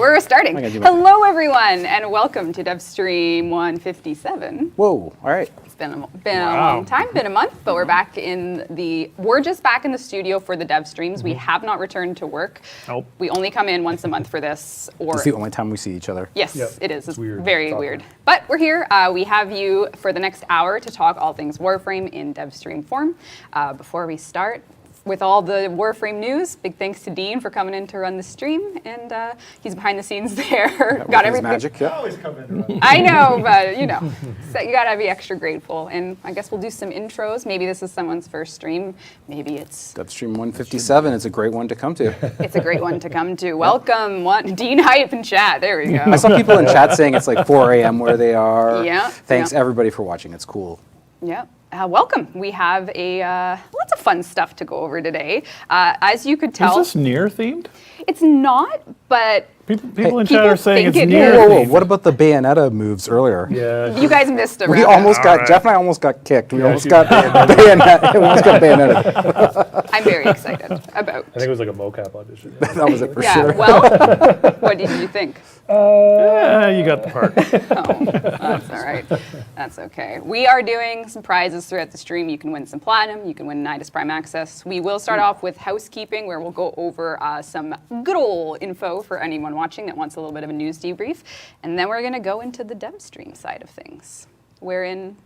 We're starting. Hello, everyone, and welcome to Devstream 157. Whoa! All right. It's been a long time, been a month, but we're back we're just back in the studio for the Devstreams. We have not returned to work. Nope. We only come in once a month for this. It's the only time we see each other. Yes, Yep. it is. It's weird. very weird. But we're here. We have you for the next hour to talk all things Warframe in Devstream form. Before we start with all the Warframe news, big thanks to Dean for coming in to run the stream, and he's behind the scenes there. Got everything. Magic. Yeah. Always come in. I know, but so you gotta be extra grateful. And I guess we'll do some intros. Maybe this is someone's first stream. Maybe it's Devstream 157. It's a great one to come to. it's a great one to come to. Welcome, Dean Hype in chat. There we go. I saw people in chat saying it's like 4 a.m. where they are. Yeah. Thanks everybody for watching. It's cool. Yeah. Welcome. We have lots of fun stuff to go over today. As you could tell, Is this near themed? it's not, but People in people chat are saying think it's it near is. Whoa, themed. what about the Bayonetta moves earlier? Yeah. you guys missed it. We right? almost got, Alright. Jeff and I almost got kicked. We Yeah, almost she- got Bayonetta. We almost got Bayonetta. I'm very excited about. I think it was like a mocap audition. That was it for Yeah. sure. Well, what did you think? You got the part. Oh, that's all right. That's okay. We are doing some prizes throughout the stream. You can win some platinum. You can win Nidus Prime Access. We will start off with housekeeping, where we'll go over some good old info for anyone watching that wants a little bit of a news debrief. And then we're going to go into the Devstream side of things, wherein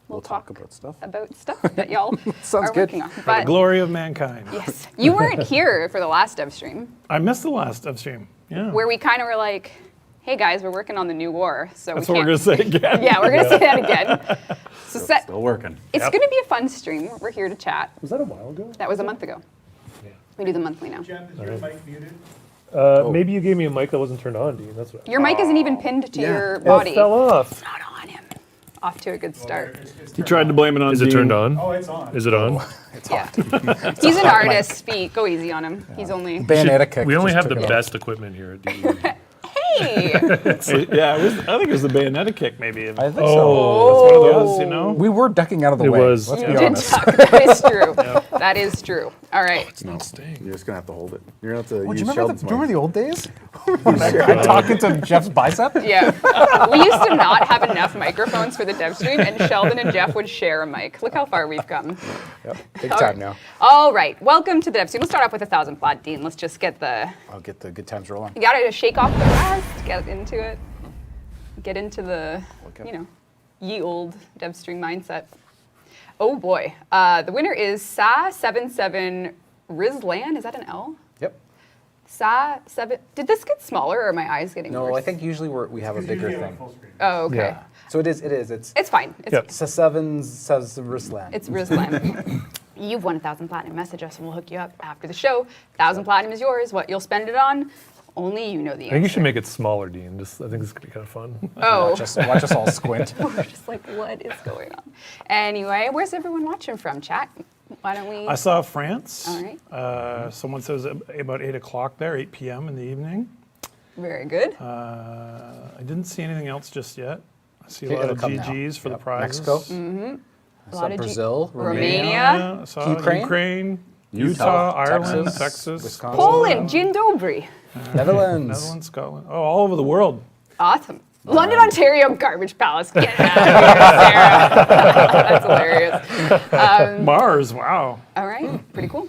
we'll talk about stuff. that y'all Sounds are good. working on. The But glory of mankind. yes, you weren't here for the last Devstream, I missed the last Devstream. Yeah. where we kind of were like, hey guys, we're working on the new war. So That's we what we're can't. going to say again. Yeah, we're going to say that again. So Still working. it's Yep. going to be a fun stream. We're here to chat. Was that a while ago? That was a month ago. Yeah. We do the monthly now. Jeff, is your mic muted? Maybe you gave me a mic that wasn't turned on, Dean. That's what. Your mic isn't even pinned to your Oh, body. it fell off. Not on him. Off to a good start. He tried to blame it on. Is it turned on? Oh, it's on. Is it on? Yeah. He's an artist. Go easy on him. He's only. Bayonetta kick. We only just have the took it off. best equipment here at DE. Hey! Yeah, I think it was the Bayonetta kick, maybe. I think so. Oh, that's one of those, you know? We were ducking out of the It way. was. Let's You be did honest. talk. That is true. That is true. All right. It's not staying. You're just gonna have to hold it. You're gonna have to Do use you remember Sheldon's the, do you remember the old days? God. I'm talking to Jeff's bicep. Yeah. We used to not have enough microphones for the dev stream, and Sheldon and Jeff would share a mic. Look how far we've come. Yep. Big time now. All right. Welcome to the dev stream. Let's start off with 1,000 plat, Dean. Let's just get I'll get the good times rolling. You gotta shake off the rust, get into it, get into the, ye old Devstream mindset. Oh boy, the winner is Sa77 Rizlan. Is that an L? Yep. Sa7. Did this get smaller, or are my eyes getting worse? No, I think usually we have a bigger Usually on thing. full screen. Oh, okay. Yeah. So it is. It's It's fine. It's Yep. Sa7 says Ruslan. It's Rizlan. You've won 1,000 platinum. Message us, and we'll hook you up after the show. 1,000 platinum is yours. What you'll spend it on? Only you know the I think you answer. should make it smaller, Dean. I think this could be kind of fun. Oh. Watch us all squint. We're just like, what is going on? Anyway, where's everyone watching from, chat? Why don't we? I saw France. All right. Someone says about 8 o'clock there, 8 p.m. in the evening. Very good. I didn't see anything else just yet. I see a Okay, lot it'll of come now. GGs for the Yep. prizes. Mexico. A I lot saw of Brazil, Romania. I saw Ukraine? Ukraine, Utah, Utah, Ireland, Texas, Texas, Wisconsin. Poland, Dzień dobry. Netherlands. Netherlands, Scotland. Oh, all over the world. Awesome. London, Ontario, Garbage Palace. Get out of here, Sarah. That's hilarious. Mars, wow. All right, pretty cool.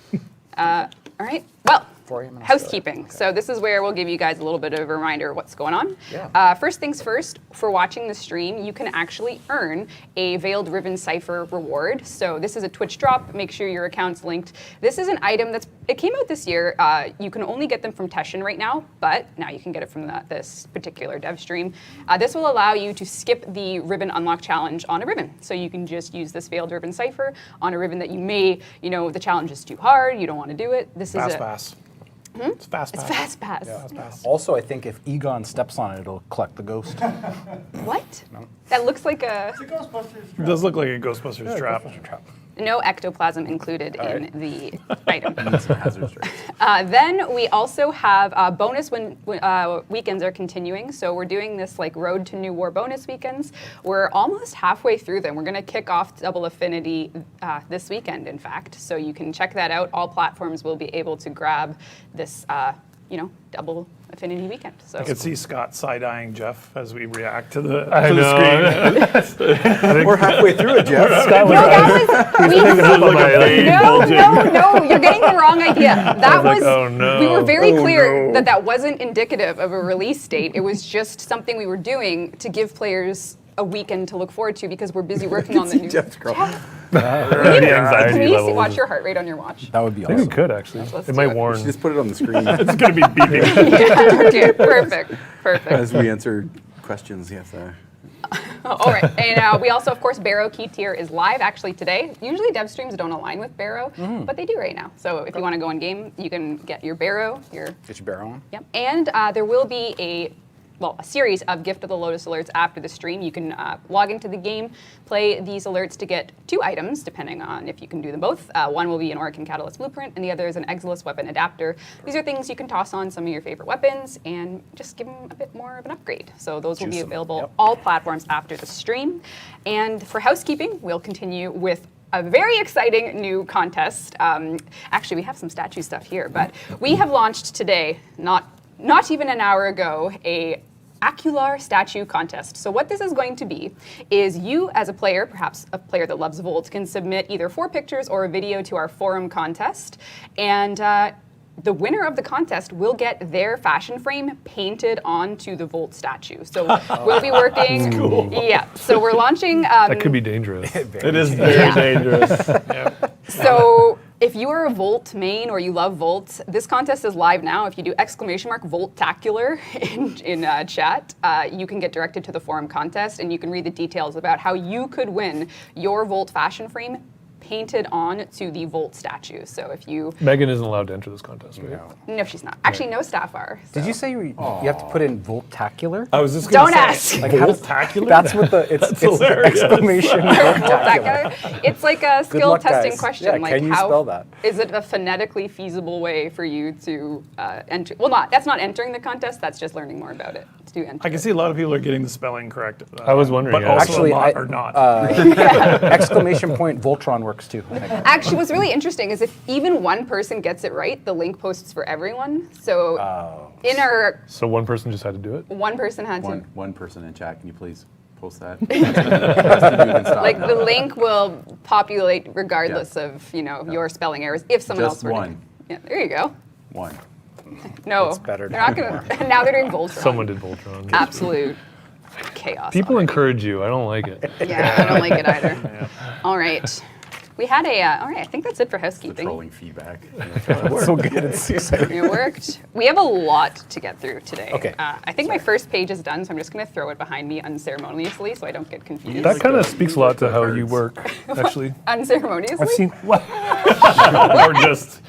All right, well, 4 a.m. housekeeping. So this is where we'll give you guys a little bit of a reminder of what's going on. Yeah. First things first, for watching the stream, you can actually earn a Veiled Ribbon Cipher reward. So this is a Twitch drop. Make sure your account's linked. This is an item it came out this year. You can only get them from Teshin right now, but now you can get it from this particular dev stream. This will allow you to skip the Ribbon Unlock Challenge on a ribbon. So you can just use this Veiled Ribbon Cipher on a ribbon that you may, the challenge is too hard, you don't want to do it. This Fast is pass. It's fast It's pass. fast pass. Yeah, fast pass. Also, I think if Egon steps on it, it'll collect the ghost. What? That looks like a It's a Ghostbusters It trap. does look like a Ghostbusters trap. no ectoplasm included in the item. hazardous rates. Then we also have bonus when weekends are continuing. So we're doing this like Road to New War bonus weekends. We're almost halfway through them. We're going to kick off Double Affinity this weekend, in fact. So you can check that out. All platforms will be able to grab this double Affinity weekend. So I could see Scott side-eyeing Jeff as we react to the, I to the know. screen. We're halfway through it, Jeff. Scott was No, you're getting the wrong idea. That was was, like, oh, no. we were very Oh, clear no. that that wasn't indicative of a release date. It was just something we were doing to give players a weekend to look forward to because we're busy working on the new. Jeff's girl. The anxiety Can you level. watch your heart rate on your watch? That would be I think we awesome. could actually. Let's It do might it. warn. You just put it on the screen It's going to be beeping. Yeah, okay, perfect. as we answer questions. Yes. All right, and we also, of course, Baroque Tier is live actually today. Usually dev streams don't align with Baro, but they do right now. So if you want to go in game, you can get your Baro, Get your barrel on. Yep. And there will be a series of Gift of the Lotus alerts after the stream. You can log into the game, play these alerts to get 2 items, depending on if you can do them both. One will be an Orc and Catalyst blueprint, and the other is an Exilus weapon adapter. These are things you can toss on some of your favorite weapons and just give them a bit more of an upgrade. So those will be available all platforms after the stream. And for housekeeping, we'll continue with a very exciting new contest. Actually, we have some statue stuff here, but we have launched today, not even an hour ago, a Acular statue contest. So what this is going to be is you as a player, perhaps a player that loves Volt, can submit either 4 pictures or a video to our forum contest, and the winner of the contest will get their fashion frame painted onto the Volt statue. So we'll be working. Cool. Yeah. So we're launching. That could be dangerous. It is very dangerous. Yep. So if you are a Volt main or you love Volt, this contest is live now. If you do ! Voltacular in chat, you can get directed to the forum contest and you can read the details about how you could win your Volt fashion frame painted on to the Volt statue. So if you... Megan isn't allowed to enter this contest, right? No, she's not. Actually, no staff are. Did you say you have to put in Voltacular? I was just going Don't to ask. say, Like, how does- Voltacular? That's what it's hilarious. exclamation Voltacular. Voltacular. It's like a skill luck, testing guys. question. Yeah, like can you how spell that? is it a phonetically feasible way for you to enter? Well, that's not entering the contest. That's just learning more about it to enter. I can see a lot of people are getting the spelling correct. I was wondering, But yeah. also Actually, a lot I- are not. Exclamation point Voltron works too. I think. Actually, what's really interesting is if even one person gets it right, the link posts for everyone. So in our So one person just had to do it? one person had to. One person in chat. Can you please post that? Like the link will populate regardless of your spelling errors if someone Just else were to- one. Yeah, there you go. One. No, That's better they're not gonna. Now they're doing Voltron. Someone did Voltron. Absolute chaos. People already. encourage you. I don't like it. Yeah, I don't like it either. All right. We had all right, I think that's it for The housekeeping. trolling feedback. So good. It's exciting. It worked. We have a lot to get through today. Okay. I think my first page is done, so I'm just going to throw it behind me unceremoniously so I don't get confused. That kind of speaks a lot to how you work, actually. Unceremoniously? I've seen. What? Or just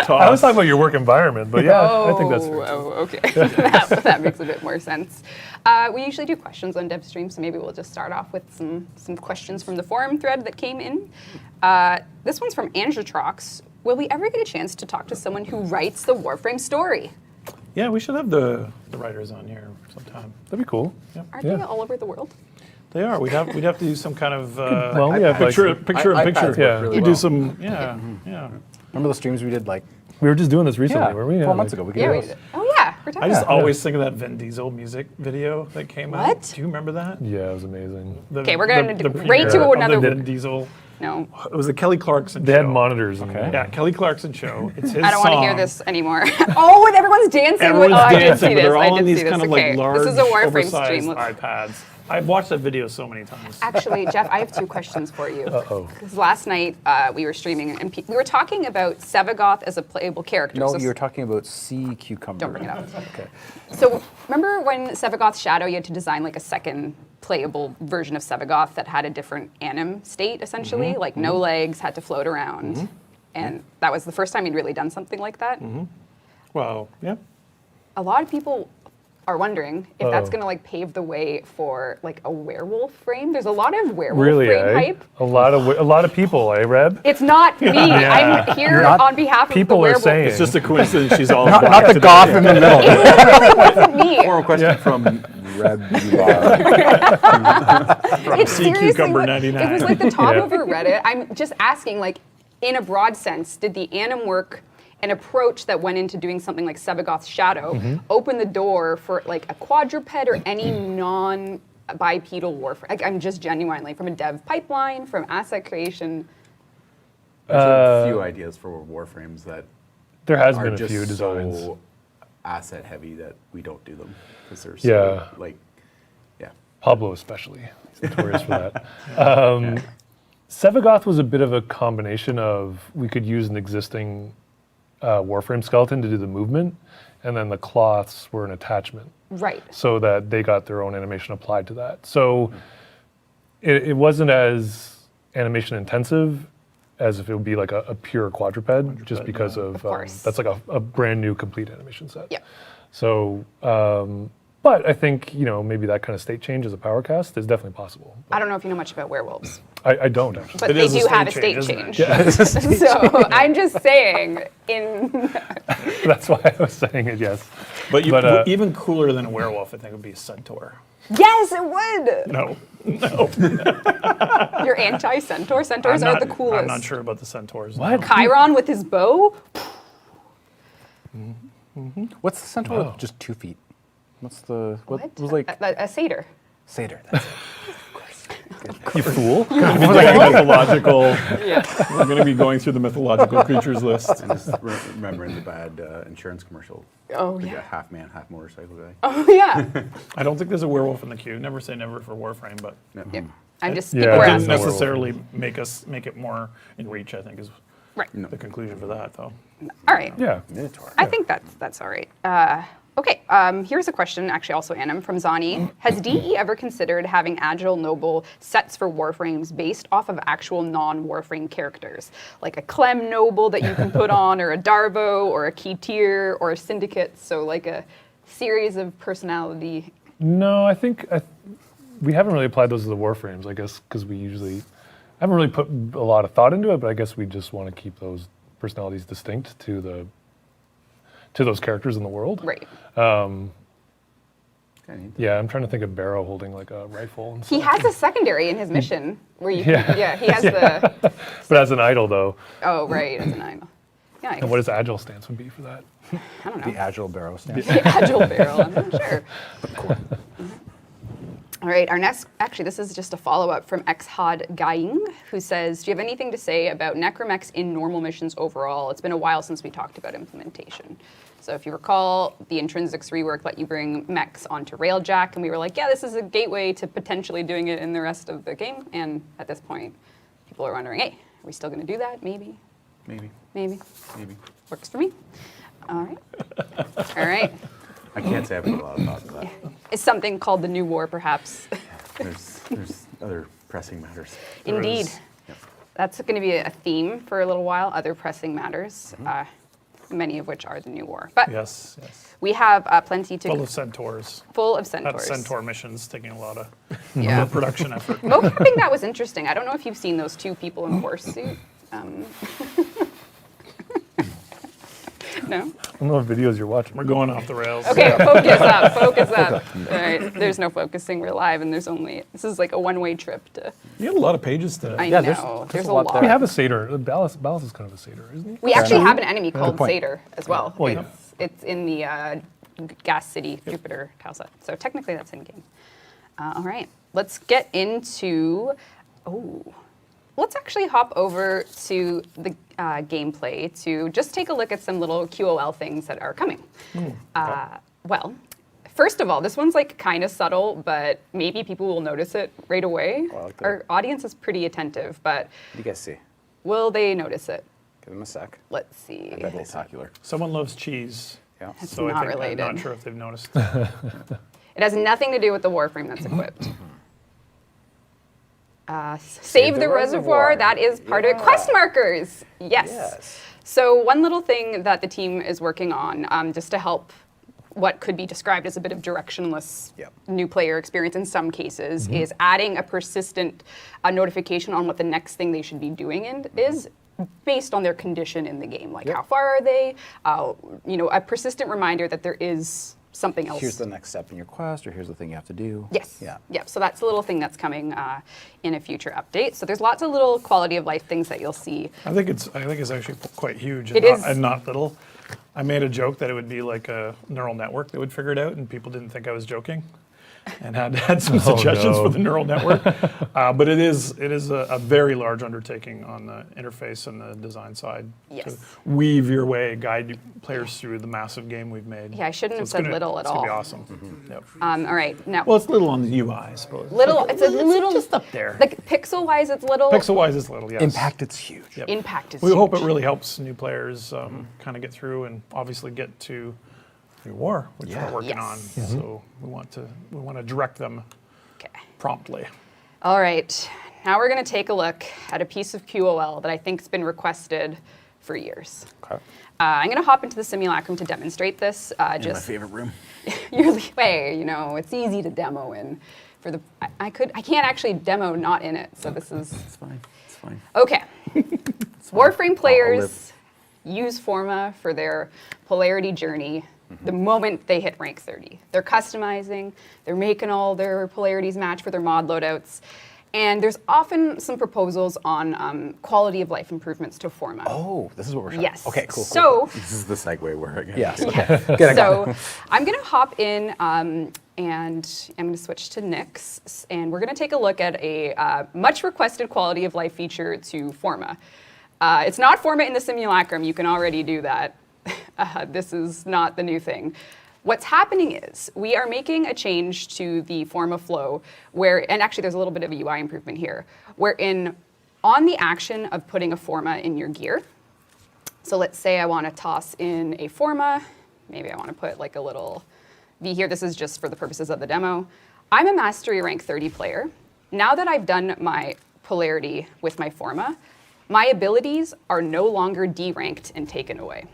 I was talking about your work environment, but yeah, I think that's fair. Oh, okay. that makes a bit more sense. We usually do questions on Devstream, so maybe we'll just start off with some questions from the forum thread that came in. This one's from Angetrox. Will we ever get a chance to talk to someone who writes the Warframe story? Yeah, we should have the writers on here sometime. That'd be cool. Aren't Yeah. they all over the world? They are. We'd have to do some kind of Well, yeah, picture like, in iPads picture. work Yeah. really We well. do some yeah. Remember the streams we did like we were just doing this recently, weren't we? 4 months ago? We could Yeah, do we those. did. Oh, yeah. We're talking I just about always think of that Vin Diesel music video that came out. What? Do you remember that? Yeah, it was amazing. Okay, we're gonna the right to premiere of another- the Vin Diesel. No. It was a Kelly Clarkson They show. had monitors. And Yeah, Kelly Clarkson show. It's his I don't want to hear song. this anymore. Oh, and everyone's dancing. Everyone's I did dancing, see but this. they're I all did in these see this. kind of Okay, like large, this is a Warframe oversized stream. Let's- iPads. I've watched that video so many times. Actually, Jeff, I have 2 questions for you. Uh-oh. Because last night we were streaming and we were talking about Sevagoth as a playable character. No, So you were talking about sea cucumber. Don't bring it up. Okay. So remember when Sevagoth's Shadow, you had to design like a second playable version of Sevagoth that had a different anim state, essentially? Like no legs, had to float around. And that was the first time you'd really done something like that. Well, yeah. A lot of people are wondering if that's Uh-oh. going to like pave the way for like a werewolf frame. There's a lot of werewolf Really, frame eh? hype. A lot of people, eh, Reb? It's not me. I'm here Not- on behalf of People the are werewolf. saying. It's just a coincidence she's all Not black the today. goth in the middle. It literally wasn't me. Moral question from Reb Ubar. It's Sea seriously Cucumber what- 99. It was like the top Yeah. of a Reddit. I'm just asking, like, in a broad sense, did the anim work an approach that went into doing something like Sebagoth's Shadow opened the door for like a quadruped or any non-bipedal warfare. Like, I'm just genuinely, from a dev pipeline, from asset creation. There's a few ideas for Warframes that There has are been a just few designs. so asset heavy that we don't do them because they're Yeah. so like, yeah. Pablo especially. He's notorious for that. Sevagoth was a bit of a combination of, we could use an existing Warframe skeleton to do the movement, and then the cloths were an attachment. Right. So that they got their own animation applied to that. So it wasn't as animation intensive as if it would be like a pure quadruped, just because of course. that's like a brand new complete animation set. Yeah. So, but I think, maybe that kind of state change as a power cast is definitely possible. I don't know if you know much about werewolves, I don't actually. but It they is a do have a state state change, change. isn't it? So I'm just saying, That's why I was saying it, yes. But, But, even cooler than a werewolf, I think, would be a centaur. yes, it would. No, You're anti-centaur. Centaurs are the coolest. I'm not sure about the centaurs. What? no. Chiron with his bow. What's the centaur Wow. with just 2 feet? What's the, what What? was like, A satyr. satyr? That's You fool. Mythological. Yeah. We're going to be going through the mythological creatures list. And just remembering the bad insurance commercial. Oh The yeah. half man, half motorcycle guy. Oh yeah. I don't think there's a werewolf in the queue. Never say never for Warframe, but No. Yeah. I'm just Yeah, people it were didn't There's no asking. necessarily make it more in reach. I think is Right. the conclusion for that, though. All right. Yeah. Minotaur. I think that's all right. Okay, here's a question, actually also Annam, from Zani. Has DE ever considered having Agile Noble sets for Warframes based off of actual non-Warframe characters? Like a Clem Noble that you can put on, or a Darvo, or a Key Tier, or a Syndicate, so like a series of personality. No, I think we haven't really applied those to the Warframes, I guess, because we usually haven't really put a lot of thought into it, but I guess we just want to keep those personalities distinct to those characters in the world. Right. Kinda neat. Yeah, I'm trying to think of Barrow holding like a rifle and He stuff. has a secondary in his mission where you Yeah. can, yeah, he has the, But as an idol, though. oh, right, as an idol. Yeah, I And guess, what does Agile stance would be for that? I don't The know. agile barrow stance. The Agile Barrel, I'm not sure. All right, our next, actually, this is just a follow-up from Xhod Gaing, who says, do you have anything to say about Necromechs in normal missions overall? It's been a while since we talked about implementation. So if you recall, the Intrinsics rework let you bring mechs onto Railjack, and we were like, yeah, this is a gateway to potentially doing it in the rest of the game. And at this point, people are wondering, hey, are we still going to do that? Maybe, Maybe. maybe. Maybe. Works for me. All right. All right. I can't say I put a lot of thought to that. It's something called the New War, perhaps. There's other pressing matters. Indeed. Yep. That's going to be a theme for a little while, other pressing matters, many of which are the New War. But Yes, yes. we have plenty to Full of centaurs. full of That centaurs. centaur mission's taking a lot of Yeah. production effort. Mocamping, that was interesting. I don't know if you've seen those two people in horse suit. No? I don't know what videos you're watching. We're going off the rails. Okay, focus up, focus up. All right, there's no focusing. We're live, and this is like a one-way trip to. You had a lot of pages today. I Yeah, know. there's There's a a lot lot. there. We have a satyr. Ballas is kind of a satyr, isn't he? We actually have an enemy called point. Satyr as well. Well, yeah. It's in the Gas City Jupiter tile set. So technically that's in game. All right, let's get into. Let's actually hop over to the gameplay to just take a look at some little QOL things that are coming. Well, first of all, this one's like kind of subtle, but maybe people will notice it right away. I like that. Our audience is pretty attentive, but What do you guys see? will they notice it? Give them a sec. Let's see. Spectacular. Someone loves cheese. Yeah. It's So not I think, related. I'm not sure if they've noticed. It has nothing to do with the Warframe that's equipped. Save the reservoir. That is part of quest markers. Yes. Yes. So one little thing that the team is working on, just to help what could be described as a bit of directionless Yep. new player experience in some cases, is adding a persistent notification on what the next thing they should be doing is based on their condition in the game. Like how far are they? A persistent reminder that there is something else. Here's the next step in your quest, or here's the thing you have to do. Yes. Yeah. Yep. So that's a little thing that's coming in a future update. So there's lots of little quality of life things that you'll see. I think it's actually quite huge. It is. And not little. I made a joke that it would be like a neural network that would figure it out, and people didn't think I was joking, and had some suggestions no. for the neural network. But it is a very large undertaking on the interface and the design side Yes. to weave your way, guide players through the massive game we've made. Yeah, I shouldn't have it's said gonna- little at it's gonna be all. awesome. Yep. All right. Now, Well, it's little on the UI, I suppose. little. It's a little. just up there. Like pixel-wise, it's little. Pixel-wise, it's little. Yes. Impact, it's huge. Yep. Impact is We hope it huge. really helps new players kind of get through and obviously get to New War, which Yeah. we're working Yes. on. So we want to direct them Okay. promptly. All right. Now we're going to take a look at a piece of QOL that I think has been requested for years. Okay. I'm going to hop into the simulacrum to demonstrate this. In my Just favorite room. way, it's easy to demo in. For the I can't actually demo not in it. So this is It's fine. It's fine. okay. It's fine. Warframe I'll players use Forma for their polarity journey the moment they hit rank 30. They're customizing, they're making all their polarities match for their mod loadouts, and there's often some proposals on quality of life improvements to Forma. Oh, this is what we're showing. Yes. Okay, cool. So, This is the segue where I get. Yes. Okay. Good. I got it. so I'm going to hop in and I'm going to switch to Nyx, and we're going to take a look at a much requested quality of life feature to Forma. It's not Forma in the simulacrum. You can already do that. This is not the new thing. What's happening is we are making a change to the Forma flow and actually there's a little bit of a UI improvement here, wherein on the action of putting a Forma in your gear, so let's say I want to toss in a Forma, maybe I want to put like a little V here, this is just for the purposes of the demo. I'm a mastery rank 30 player. Now that I've done my polarity with my Forma, my abilities are no longer D-ranked and taken away.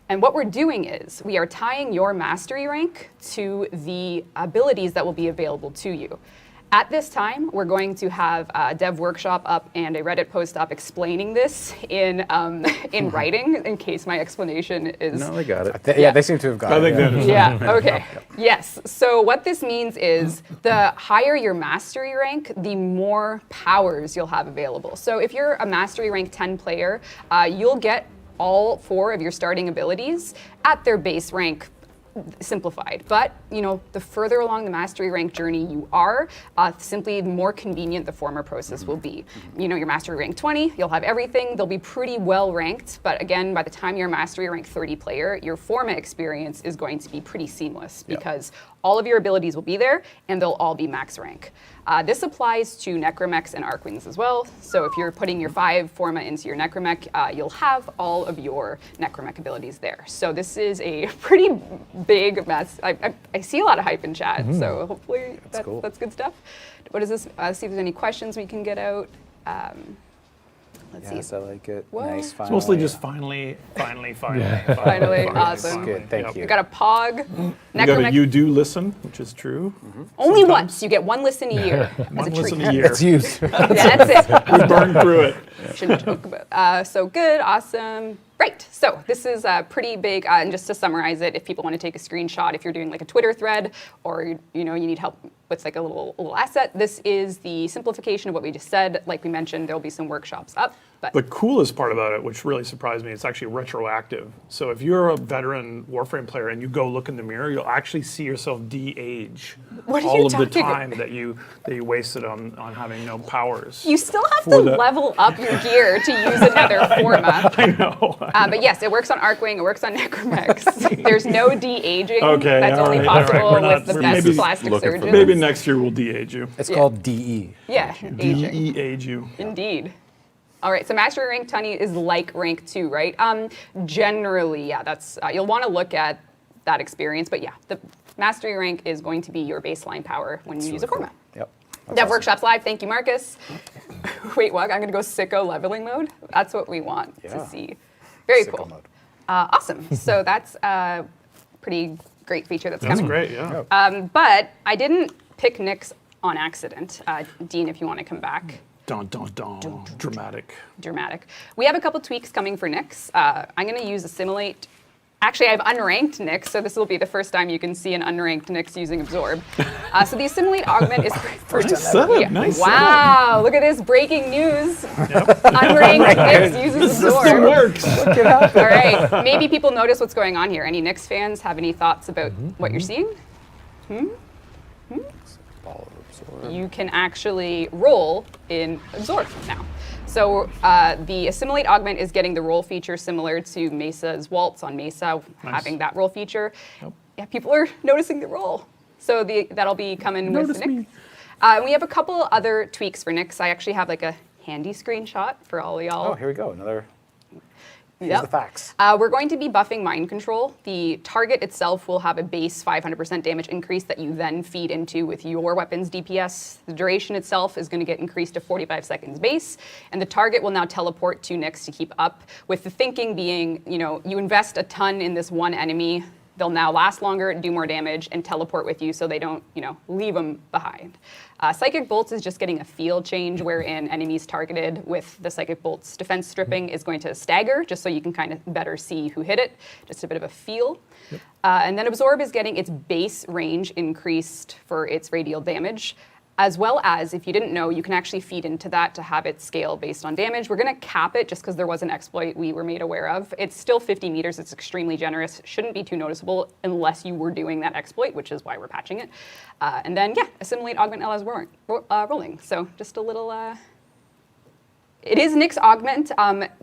And what we're doing is we are tying your mastery rank to the abilities that will be available to you. At this time, we're going to have a dev workshop up and a Reddit post up explaining this in writing, in case my explanation is... No, I got it. Yeah, they seem to have got I it. think yeah. that is. Yeah, okay. Yes, so what this means is the higher your mastery rank, the more powers you'll have available. So if you're a mastery rank 10 player, you'll get all 4 of your starting abilities at their base rank simplified. But, the further along the mastery rank journey you are, simply the more convenient the Forma process will be. Your mastery rank 20, you'll have everything. They'll be pretty well ranked. But again, by the time you're a mastery rank 30 player, your Forma experience is going to be pretty seamless because all of your abilities will be there and they'll all be max rank. This applies to Necromechs and Archwings as well. So if you're putting your 5 Forma into your Necromech, you'll have all of your Necromech abilities there. So this is a pretty big mess. I see a lot of hype in chat, so hopefully cool. that's good stuff. What is this? See if there's any questions we can get out. Let's Yes, see. I like it. Whoa. Nice. It's It's mostly finally. just finally. Finally, awesome. Good. Thank you. We got a POG. You got a Necromech. you do listen, which is true. Only sometimes. once. You get 1 listen a year as One a treat. listen a year. It's used. Yeah, that's it. We burned through it. Shouldn't joke about. So good, awesome. Right, so this is pretty big, and just to summarize it, if people want to take a screenshot, if you're doing like a Twitter thread, or you need help with like a little asset, this is the simplification of what we just said. Like we mentioned, there'll be some workshops up. But The coolest part about it, which really surprised me, it's actually retroactive. So if you're a veteran Warframe player and you go look in the mirror, you'll actually see yourself de-age What are all you of the talking time that you wasted on having no powers. you still have For to the- level up your gear to use another Forma. I know. But yes, it works on Archwing, it works on Necromechs. There's no de-aging. Okay, That's all only right, all right. possible We're not- with the we're best maybe plastic looking for surgeons. Maybe next year we'll de-age you. It's called DE. Yeah, aging. De-age you. Indeed. All right, so mastery rank 20 is like rank 2, right? Generally, yeah, that's you'll want to look at that experience, but yeah, the mastery rank is going to be your baseline power when you use a Forma. Yep. Dev Workshops live, thank you, Marcus. Wait, what? I'm gonna go sicko leveling mode? That's what we want Yeah. to see. Very Sicko cool. mode. Awesome, so that's a pretty great feature that's That's coming. great, yeah. But I didn't pick Nyx on accident. Dean, if you want to come back. Dun, dun, dun. Dramatic. Dramatic. We have a couple tweaks coming for Nyx. I'm going to use assimilate Actually, I have unranked Nyx, so this will be the first time you can see an unranked Nyx using Absorb. So the Assimilate Augment is for Nice wow, look at this breaking news. Unranked Nyx uses Absorb. System works. All right, maybe people notice what's going on here. Any Nyx fans have any thoughts about what you're seeing? You can actually roll in Absorb now. So the Assimilate Augment is getting the roll feature similar to Mesa's Waltz on Mesa, having that roll feature. Yep. Yeah, people are noticing the roll. So that'll be coming with Notice Nyx. me. We have a couple other tweaks for Nyx. I actually have like a handy screenshot for all of y'all. Oh, here we go. Here's Yep. the facts. We're going to be buffing Mind Control. The target itself will have a base 500% damage increase that you then feed into with your weapon's DPS. The duration itself is going to get increased to 45 seconds base, and the target will now teleport to Nyx to keep up, with the thinking being, you invest a ton in this one enemy, they'll now last longer, do more damage, and teleport with you so they don't, leave them behind. Psychic Bolts is just getting a feel change wherein enemies targeted with the Psychic Bolts defense stripping is going to stagger, just so you can kind of better see who hit it, just a bit of a feel. Yep. And then Absorb is getting its base range increased for its radial damage, as well as, if you didn't know, you can actually feed into that to have it scale based on damage. We're going to cap it just because there was an exploit we were made aware of. It's still 50 meters. It's extremely generous. Shouldn't be too noticeable unless you were doing that exploit, which is why we're patching it. And then, Assimilate Augment LS rolling. So just a little... It is Nyx Augment,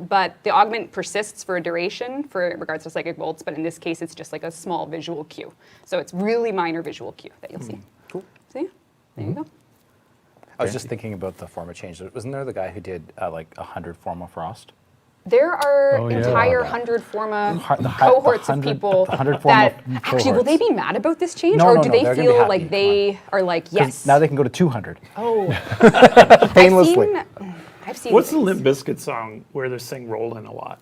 but the Augment persists for a duration for regards to Psychic Bolts, but in this case, it's just like a small visual cue. So it's really minor visual cue that you'll see. Cool. So yeah, there you go. I was just thinking about the Forma change. Wasn't there the guy who did like 100 Forma Frost? There are Oh, yeah. entire 100 Forma cohorts of people the 100 that Forma actually, will they be mad about this change, No, or no, do no, they they're gonna be feel happy. like Come they are like, 'Cause yes? Now they can go to 200. Oh, Painlessly. I've seen. What's the things. Limp Bizkit song where they're saying "Rollin'" a lot?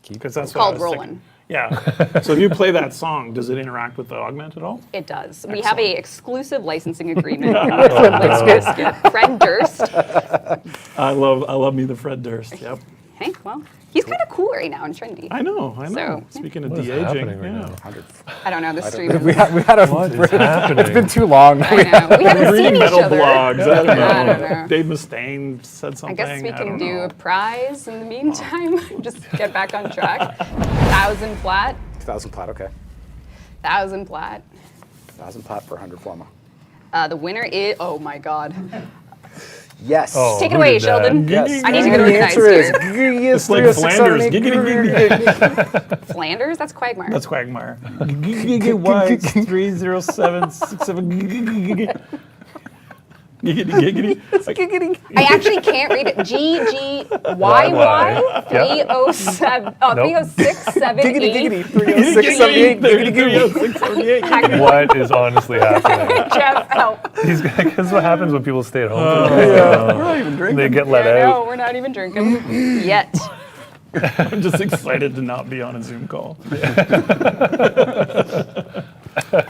Because that's what I Called was thinking. Rollin'. Yeah. So if you play that song, does it interact with the augment at all? It does. We have a exclusive licensing agreement with Limp Bizkit. Fred Durst. I love me the Fred Durst. Yep. Hey, well, he's kind of cool right now and trendy. I know. So, Speaking of What is de-aging, happening right yeah. now? I don't know the stream. We had a. What is happening? It's been too long. I know. We haven't Reading seen each metal other. blogs. I don't know. I don't know. Dave Mustaine said I something. guess we can don't do know. a prize in the meantime. Just get back on track. 1,000 plat. 1,000 plat, okay. 1,000 plat. 1,000 plat for 100 Forma. The winner is, oh my God. Yes. Oh, Take it who away, did that? Sheldon. Yes. I need to And get the organized answer is here. yes, Like 3, 6, 7, Flanders. 8, Giggity. Flanders? That's Quagmire. That's Quagmire. White 30767. Giggity. Giggity. I actually can't read it. GGYY Yep. 307. Oh, Nope. 30678. Giggity, giggity. 306, 78, giggity, giggity. What is honestly happening? Jeff, help. Because what happens when people stay at home? We're not even drinking. They get let I know, out. we're not even drinking yet. I'm just excited to not be on a Zoom call. I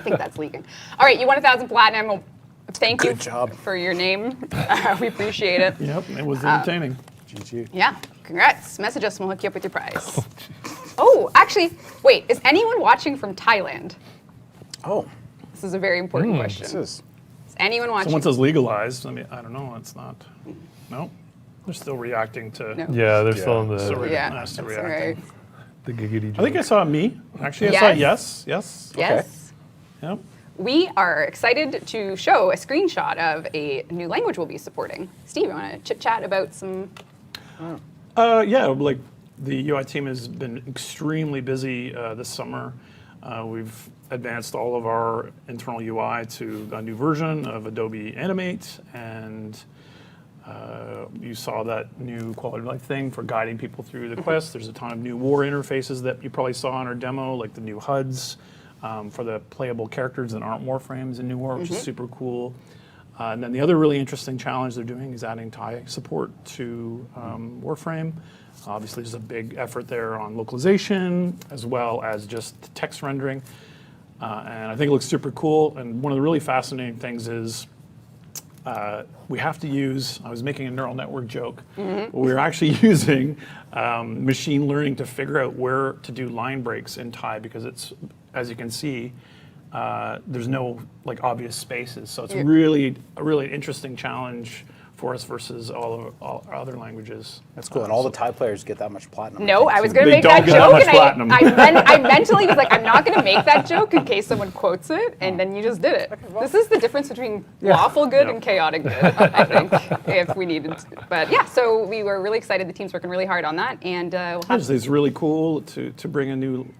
think that's leaking. All right, you won 1,000 platinum. Thank you Good job. for your name. We appreciate it. Yep, it was entertaining. GG. Yeah, congrats. Message us and we'll hook you up with your prize. Oh, actually, wait, is anyone watching from Thailand? Oh, This is a very important question. this is. Is anyone watching? Someone says legalized. I mean, I don't know. It's not. No, they're still reacting to. No. Yeah, they're still in Still the, Yeah, Nice to that's react. right. the giggity. I think I saw me. Actually, I saw Yes. yes. Yes. Yep. We are excited to show a screenshot of a new language we'll be supporting. Steve, you want to chit-chat about some... Yeah, like the UI team has been extremely busy this summer. We've advanced all of our internal UI to a new version of Adobe Animate, and you saw that new quality of life thing for guiding people through the quest. There's a ton of new war interfaces that you probably saw in our demo, like the new HUDs for the playable characters that aren't Warframes in New War, which is super cool. And then the other really interesting challenge they're doing is adding Thai support to Warframe. Obviously, there's a big effort there on localization as well as just text rendering. And I think it looks super cool. And one of the really fascinating things is we have to use, I was making a neural network joke, but we're actually using machine learning to figure out where to do line breaks in Thai, because it's, as you can see, there's no like obvious spaces. So it's really a really interesting challenge for us versus all other languages. That's cool. And all the Thai players get that much platinum. No, I was going to They make don't that get that joke, much and platinum. I mentally was like, I'm not going to make that joke in case someone quotes it, and then you just did it. This is the difference between lawful good and chaotic good, I think, if we needed to. But yeah, so we were really excited. The team's working really hard on that, and we'll I have just think it's really cool to bring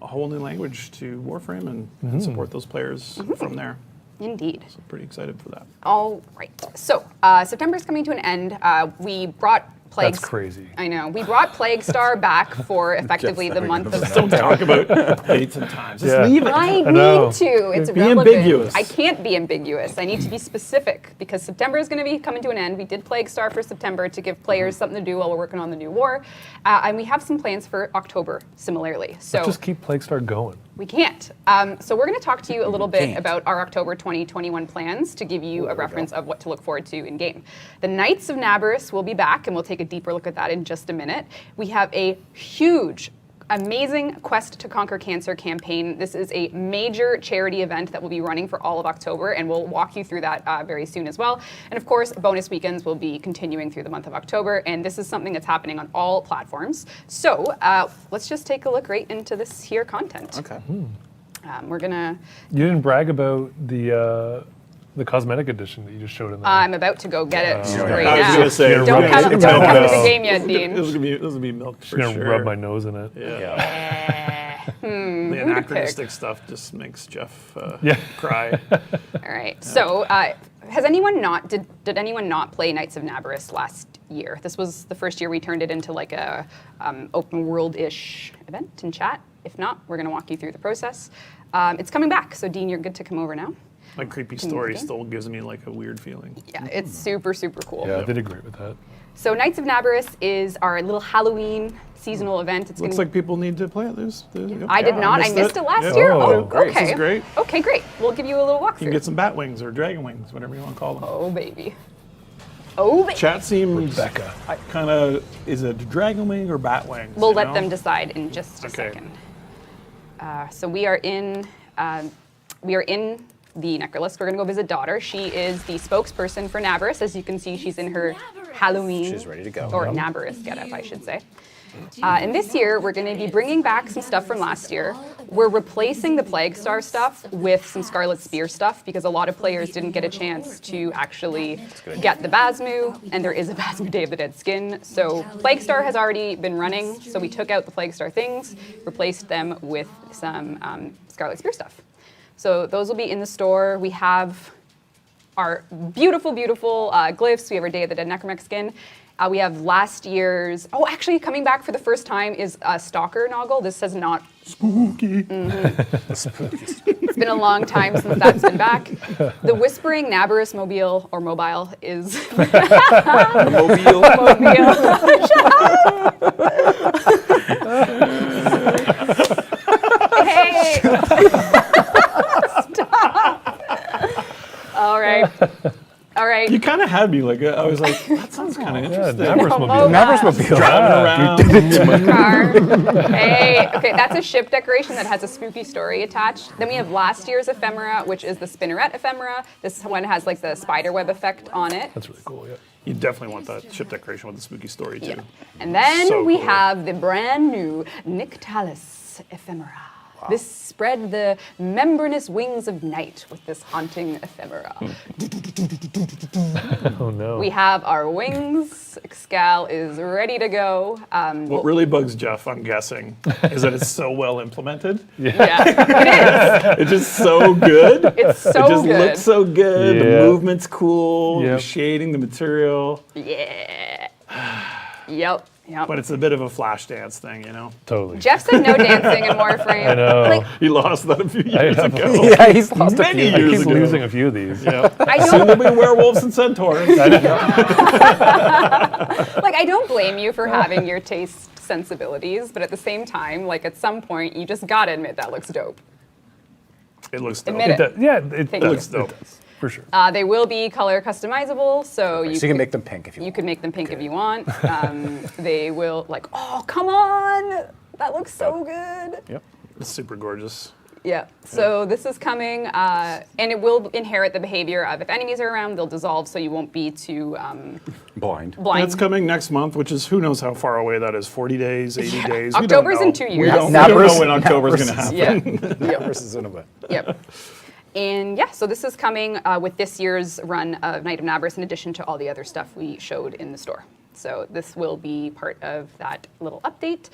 a whole new language to Warframe and support those players from there. indeed. So pretty excited for that. All right. So September is coming to an end. We brought Plague. That's crazy. I know. We brought Plague Star back for effectively the month of. Don't talk about dates and times. Just Yeah. leave it. I know. need to. It's Be relevant. ambiguous. I can't be ambiguous. I need to be specific because September is going to be coming to an end. We did Plague Star for September to give players something to do while we're working on the new war, and we have some plans for October similarly. So Just keep Plague Star going. we can't. So we're going to talk to you a little bit about our October 2021 plans to give you a reference of what to look forward to in game. The Nights of Naberus will be back, and we'll take a deeper look at that in just a minute. We have a huge, amazing Quest to Conquer Cancer campaign. This is a major charity event that will be running for all of October, and we'll walk you through that very soon as well. And of course, bonus weekends will be continuing through the month of October, and this is something that's happening on all platforms. So let's just take a look right into this here content. Okay. We're gonna. You didn't brag about the cosmetic edition that you just showed in there. I'm about to go get it right I was now. gonna say, Don't Right. come to Right. the game yet, Dean. This is gonna be milk for just gonna sure. rub my nose in it. The anachronistic stuff just makes Jeff cry. All right. So, has anyone not did anyone not play Nights of Naberus last year? This was the first year we turned it into like a open world-ish event in chat. If not, we're going to walk you through the process. It's coming back. So, Dean, you're good to come over now. My creepy story still gives me like a weird feeling. Yeah, it's super, super cool. Yeah, I did agree with that. So, Nights of Naberus is our little Halloween seasonal event. It's Looks gonna like people need to play it. I did not. I missed it last year. Oh, Oh, great. okay. This is great. Okay, great. We'll give you a little You can walkthrough. get some bat wings or dragon wings, whatever you want to call them. Oh, baby. Oh, baby. Chat seems Becca. kind of, is it dragon wing or bat wings? We'll you let know? them decide in just a Okay. second. So we are in the Nyctalus. We're gonna go visit Daughter. She is the spokesperson for Nabaris. As you can see, she's in her Halloween She's ready to go. or Nabaris getup, I should say. And this year, we're going to be bringing back some stuff from last year. We're replacing the Plague Star stuff with some Scarlet Spear stuff because a lot of players didn't get a chance to actually get the Basmu, and there is a Basmu Day of the Dead skin. So Plague Star has already been running, so we took out the Plague Star things, replaced them with some Scarlet Spear stuff. So those will be in the store. We have our beautiful, beautiful glyphs. We have our Day of the Dead Necromech skin. We have last year's, actually coming back for the first time is Stalker Noggle. This has not. Spooky. It's been a long time since that's been back. The Whispering Nabaris mobile is. Mobile. Hey! Stop! All right. All right. You kind of had me like, I was like, that sounds kind of Yeah, interesting. Nabaris Mobile. Mobile. Nabaris Mobile. Driving around. Car. Hey, okay, that's a ship decoration that has a spooky story attached. Then we have last year's ephemera, which is the Spinneret ephemera. This one has like the spiderweb effect on it. That's really cool, yeah. You definitely want that ship decoration with the spooky story too. Yeah. And then So we cool. have the brand new Nyctalus ephemera. This spread the membranous wings of night with this haunting ephemera. Oh no. We have our wings. Excal is ready to go. What really bugs Jeff, I'm guessing, is that it's so well implemented. Yeah, it is. It's just so good. It's so It just good. looks so good. The Yeah. movement's cool. The Yep. shading, the material. Yeah. Yep. But it's a bit of a flash dance thing, you know? Totally. Jeff said no dancing in Warframe. I know. Like, He lost that a few years have- ago. Yeah, he's lost a Many few. I years keep ago. losing a few of these. Yeah. I Soon don't there'll be werewolves and centaurs. I don't blame you for having your taste sensibilities, but at the same time, like at some point, you just gotta admit that looks dope. It looks dope. Admit It does, yeah, it Thank does. you. looks dope. It does. For sure. They will be color customizable, so So you can make them pink if you You want. can make them pink if you want. They will oh, come on! That looks so good. Yep. It's super gorgeous. Yeah, so this is coming, and it will inherit the behavior of if enemies are around, they'll dissolve, so you won't be too Blind. blind. It's coming next month, which is who knows how far away that is. 40 days, 80 days. We don't October's in know. 2 We years. don't Nabaris- know when October's going to Nabaris happen. Yeah, Versus Unabut. yep. And yeah, so this is coming with this year's run of Night of Naberus in addition to all the other stuff we showed in the store. So this will be part of that little update,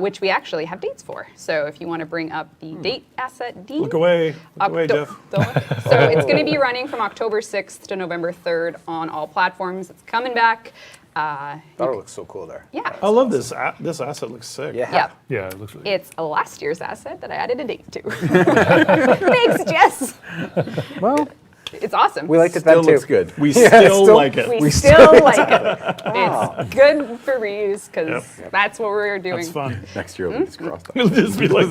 which we actually have dates for. So if you want to bring up the date asset, D. Look away. Look away, Jeff. So it's going to be running from October 6th to November 3rd on all platforms. It's coming back. Thought it looked so cool there. Yeah. I love this. This asset looks sick. Yeah. Yeah. Yeah, it looks really It's a last year's asset that I added a date to. Thanks, Jess. Well, It's awesome. we liked it Still then too. looks good. We Yeah, still still- like it. We still like it. It's good for reuse because that's what we're doing. That's fun. Next year, it'll be just crossed out. It'll just be like,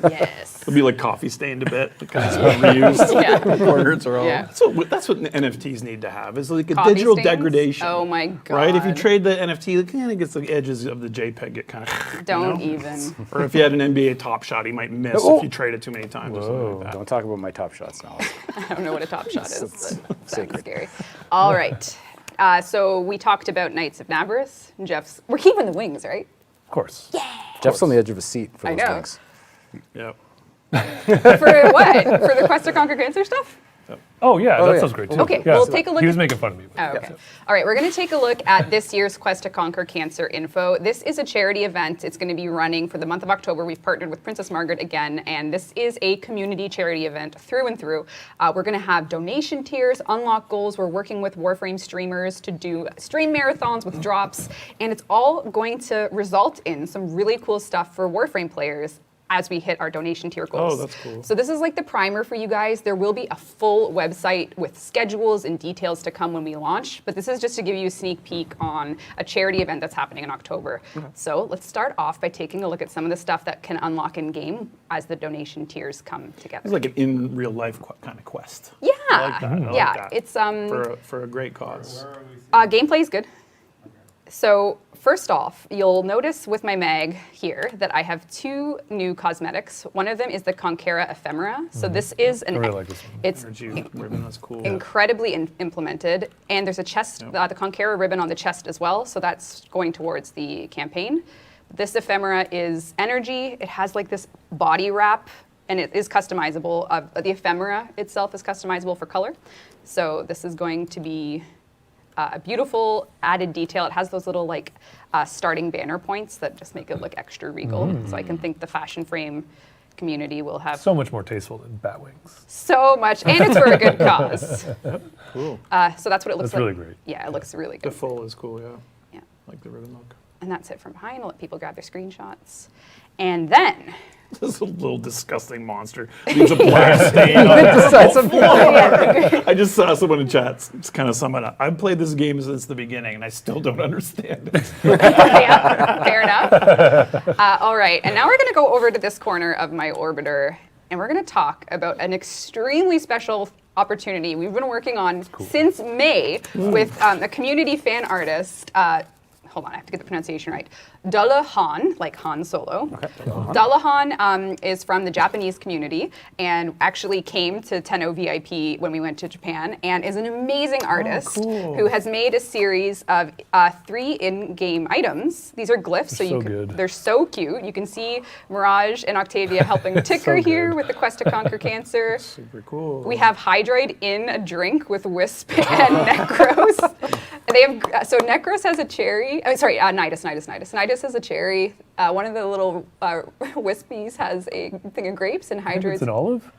Yes. it'll be like coffee stained a bit because it's been reused. Yeah. Corners are all. Yeah. That's what NFTs need to have, is like a Coffee digital stains? degradation. Oh my god. Right? If you trade the NFT, it kind of gets the edges of the JPEG get kind of. Don't even. Or if you had an NBA Top Shot, he might miss Oh. if you trade it too many times or something like that. Don't talk about my top shots now. I don't know what a top shot is. It's But sacred. that's scary. All right. So we talked about Nights of Naberus. Jeff's. We're keeping the wings, right? Of course. Jeff's on the edge of a seat for I those know. wings. Yep. For what? For the Quest to Conquer Cancer stuff? Oh yeah, Oh, that yeah. sounds great too. Okay, Yeah. we'll take a look He was at- making fun of me. Oh, okay. All right, we're going to take a look at this year's Quest to Conquer Cancer info. This is a charity event. It's going to be running for the month of October. We've partnered with Princess Margaret again, and this is a community charity event through and through. We're going to have donation tiers, unlock goals. We're working with Warframe streamers to do stream marathons with drops, and it's all going to result in some really cool stuff for Warframe players as we hit our donation tier goals. Oh, that's cool. So this is like the primer for you guys. There will be a full website with schedules and details to come when we launch, but this is just to give you a sneak peek on a charity event that's happening in October. So let's start off by taking a look at some of the stuff that can unlock in game as the donation tiers come together. It's like an in real life kind of quest. Yeah, I like that. I like yeah. that. It's For a great cause. gameplay is good. So first off, you'll notice with my mag here that I have two new cosmetics. One of them is the Conquera Ephemera. So this is an I really like this one. it's Energy ribbon, that's cool. incredibly implemented, and there's a chest, the Conquera ribbon on the chest as well, so that's going towards the campaign. This ephemera is energy. It has like this body wrap, and it is customizable. The ephemera itself is customizable for color, so this is going to be a beautiful added detail. It has those little like starting banner points that just make it look extra regal. So I can think the fashion frame community will have So much more tasteful than bat wings. so much, and it's for a good cause. Cool. So that's what it looks That's like. really great. Yeah, it looks really The good. full is cool, yeah. Yeah. Like the ribbon look. And that's it from behind. I'll let people grab their screenshots. And then, This is a little disgusting monster. Leaves a black stain on yeah, I just saw someone in chat just kind of sum it up. I've played this game since the beginning, and I still don't understand it. yeah, fair enough. All right, and now we're going to go over to this corner of my orbiter, and we're going to talk about an extremely special opportunity we've been working on since May with a community fan artist. Hold on, I have to get the pronunciation right. Dullahan, like Han Solo. Okay. Dullahan is from the Japanese community and actually came to Tenno VIP when we went to Japan, and is an amazing artist who has made a series of 3 in-game items. These are glyphs, so so good. they're so cute. You can see Mirage and Octavia helping Ticker here good. with the Quest to Conquer Cancer. Super cool. We have Hydroid in a drink with Wisp and Necros. They have so Necros has a cherry. Nidus has a cherry. One of the little Wispies has a thing of grapes, and I think it's Hydroid's. an olive.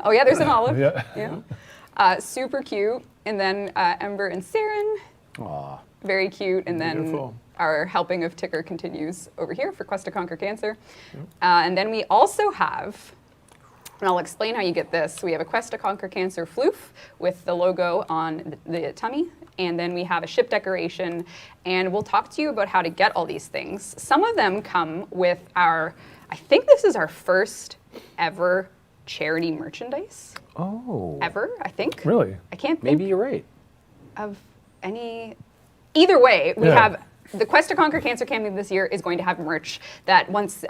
Oh yeah, there's an olive. Yeah. Yeah. Super cute. And then Ember and Saren. Aw. Very cute. And then Beautiful. our helping of Ticker continues over here for Quest to Conquer Cancer. And then we also have, and I'll explain how you get this. We have a Quest to Conquer Cancer floof with the logo on the tummy. And then we have a ship decoration. And we'll talk to you about how to get all these things. Some of them come with I think this is our first ever charity merchandise. Oh. ever, I think. Really? I can't think Maybe you're right. of any. Either way, we Yeah. have the Quest to Conquer Cancer campaign this year is going to have merch that once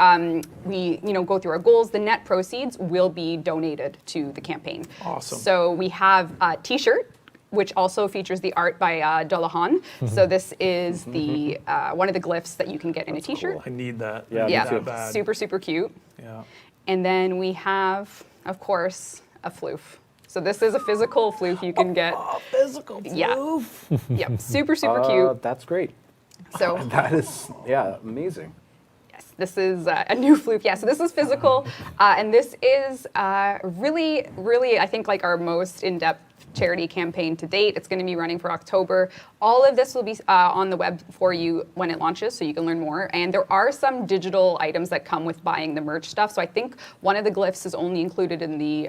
we go through our goals, the net proceeds will be donated to the campaign. Awesome. So we have a T-shirt, which also features the art by Dolahan. So this is the one of the glyphs that you can get in a T-shirt. I need that. Yeah, I need Yeah, that bad. super cute. Yeah. And then we have, of course, a floof. So this is a physical floof you can get. Physical Yeah. Yep, super cute. That's great. So That is, amazing. yes, this is a new floof. Yeah, so this is physical, and this is really, I think, like our most in-depth charity campaign to date. It's going to be running for October. All of this will be on the web for you when it launches, so you can learn more. And there are some digital items that come with buying the merch stuff. So I think one of the glyphs is only included in the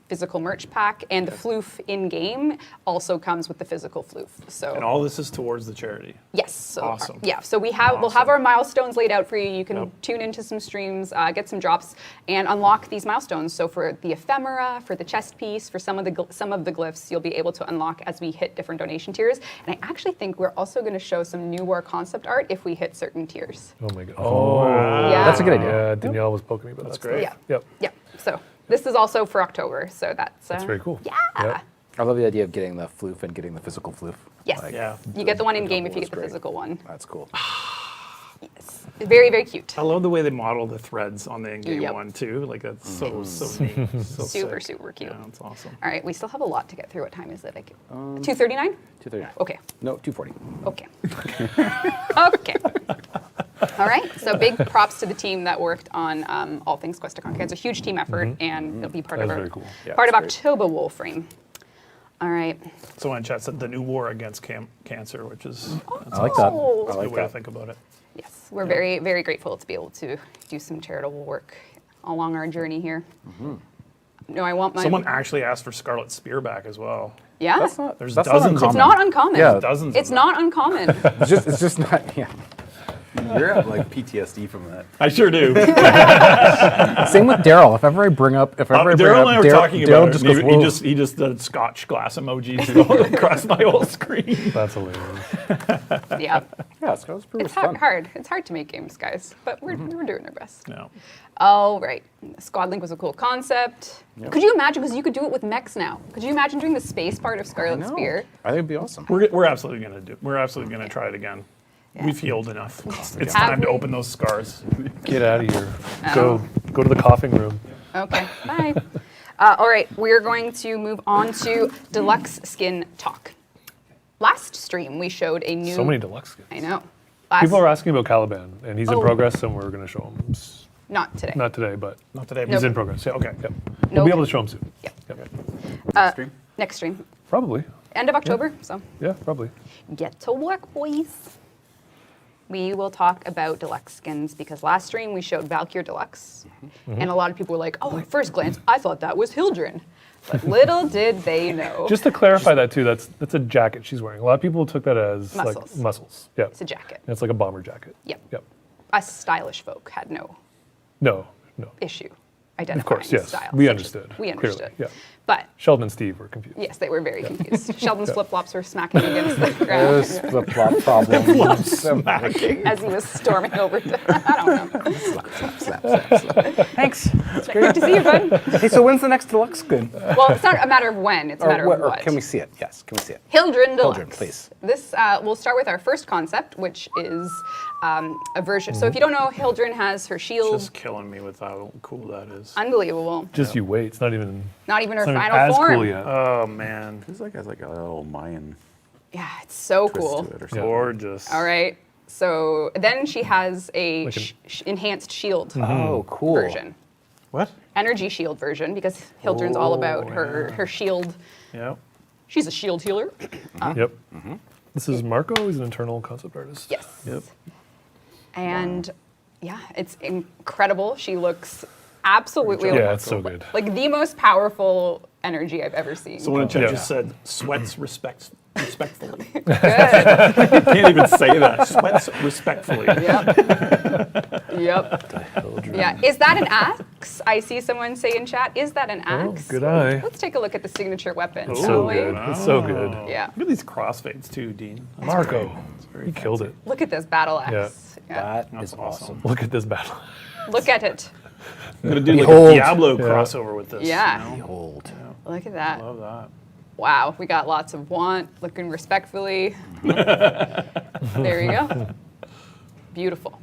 physical merch pack, and the floof in-game also comes with the physical floof. So And all this is towards the charity. yes, so Awesome. yeah, so we'll have Awesome. our milestones laid out for you. You can Yep. tune into some streams, get some drops, and unlock these milestones. So for the ephemera, for the chest piece, for some of the glyphs, you'll be able to unlock as we hit different donation tiers. And I actually think we're also going to show some new war concept art if we hit certain tiers. Oh my god. Oh, Yeah. That's a good idea. Yeah, Danielle was poking me about That's that great. stuff. Yeah. Yep. Yeah. So this is also for October. So that's Very cool. Yeah. Yep. I love the idea of getting the floof and getting the physical floof. Yes. Yeah. You get the one in game if you That's get the great. physical one. That's cool. Yes. Very cute. I love the way they model the threads on the in-game Yep. one too. Like that's so neat. So Super sick. cute. Yeah, it's awesome. All right, we still have a lot to get through. What time is it? Like 2:39? 239. Okay. No, 240. Okay. Okay. All right. So big props to the team that worked on all things Quest to Conquer. It's a huge team effort, and it'll be part That of was our very cool. Yeah, part of it's great. October Warframe. All right. Someone in chat said the new war against cancer, which is that's I like that. Oh. I a like good way to that. think about it. Yes, we're very grateful to be able to do some charitable work along our journey here. No, I want my. Someone actually asked for Scarlet Spear back as well. Yeah. That's not. There's that's dozens not of It's uncommon. not uncommon. Yeah. Dozens. It's of them. not uncommon. It's just not. Yeah. You're at like PTSD from that. I sure do. Same with Daryl. If ever I bring up, Daryl and I were talking Daryl about it. just and goes, he "Whoa." he just did Scotch glass emojis going across my whole screen. That's hilarious. Yeah. Yeah, it's was It's fun. hard. It's hard to make games, guys, but we're doing our best. No. Oh, right. Squad Link was a cool concept. Could you imagine, because you could do it with mechs now. Could you imagine doing the space part of Scarlet No. Spear? I think it'd be awesome. We're absolutely gonna do. We're absolutely gonna try it again. We've healed enough. It's Have time to we? open those scars. Get out of here. Go to the coughing room. Okay, bye. All right, we're going to move on to deluxe skin talk. Last stream, we showed a new... So many deluxe skins. I know. Last, People are asking about Caliban, and he's in Oh. progress, and we're going to show him. Not today. Not today, but Not today. he's but- in progress. Yeah. Okay. Yep. We'll be able to show him soon. Yep. Yep. Stream? Next stream. Probably. End of October, so Yeah, probably. get to work, boys. We will talk about deluxe skins because last stream we showed Valkyr Deluxe, and a lot of people were like, "Oh, at first glance, I thought that was Hildryn," but little did they know. Just to clarify that too, that's a jacket she's wearing. A lot of people took that as Muscles. like muscles. Yeah. It's a jacket. And it's like a bomber jacket. Yep. Yep. Us stylish folk had no No. issue identifying Of course, yes. style. We such as- understood. We clearly, understood. Yeah. But Sheldon and Steve were confused. yes, they were very confused. Sheldon's flip-flops were smacking against the It ground was the plot problem. Smacking. as he was storming over to, I don't know. Slap, slap, slap. Thanks. It's great to see you, bud. Hey, so when's the next deluxe skin? Well, it's not a matter of when, it's a matter of or what. can we see it? Yes, can we see it? Hildryn Deluxe. Hildryn, please. This, we'll start with our first concept, which is a version. So if you don't know, Hildryn has her shield. Just killing me with how cool that is. Unbelievable. Just you wait. It's not even. Not even her It's not even final as form. cool yet. Oh man, Feels like it has like a little Mayan Yeah, it's so twist cool. to it or something. gorgeous. All right. So then she has a Like enhanced shield Oh, cool. version. What? Energy shield version, because Hildryn's all about her shield. Yeah. She's a shield healer. Yep. This is Marco. He's an internal concept artist. Yes. Yep. And yeah, it's incredible. She looks absolutely Yeah, it's so good. like the most powerful energy I've ever seen. Someone in chat Yeah. just said sweats respectfully. Good. Can't even say that. Sweats respectfully. Yep. Yep. Yeah. Is that an axe? axe. I see someone say in chat, is that an axe? good eye. Let's take a look at the signature weapon, Ooh. shall So we? good. It's so good. Yeah. Look at these crossfades too, Dean. That's Marco, great. It's very he killed fancy. it. Look at this battle axe. Yeah. That That's is awesome. awesome. Look at this battle. Look at it. I'm gonna do like Behold. a Diablo Yeah. crossover with this. Yeah. You know? Behold. Look at that. Love that. Wow, we got lots of want, looking respectfully. There you go. Beautiful.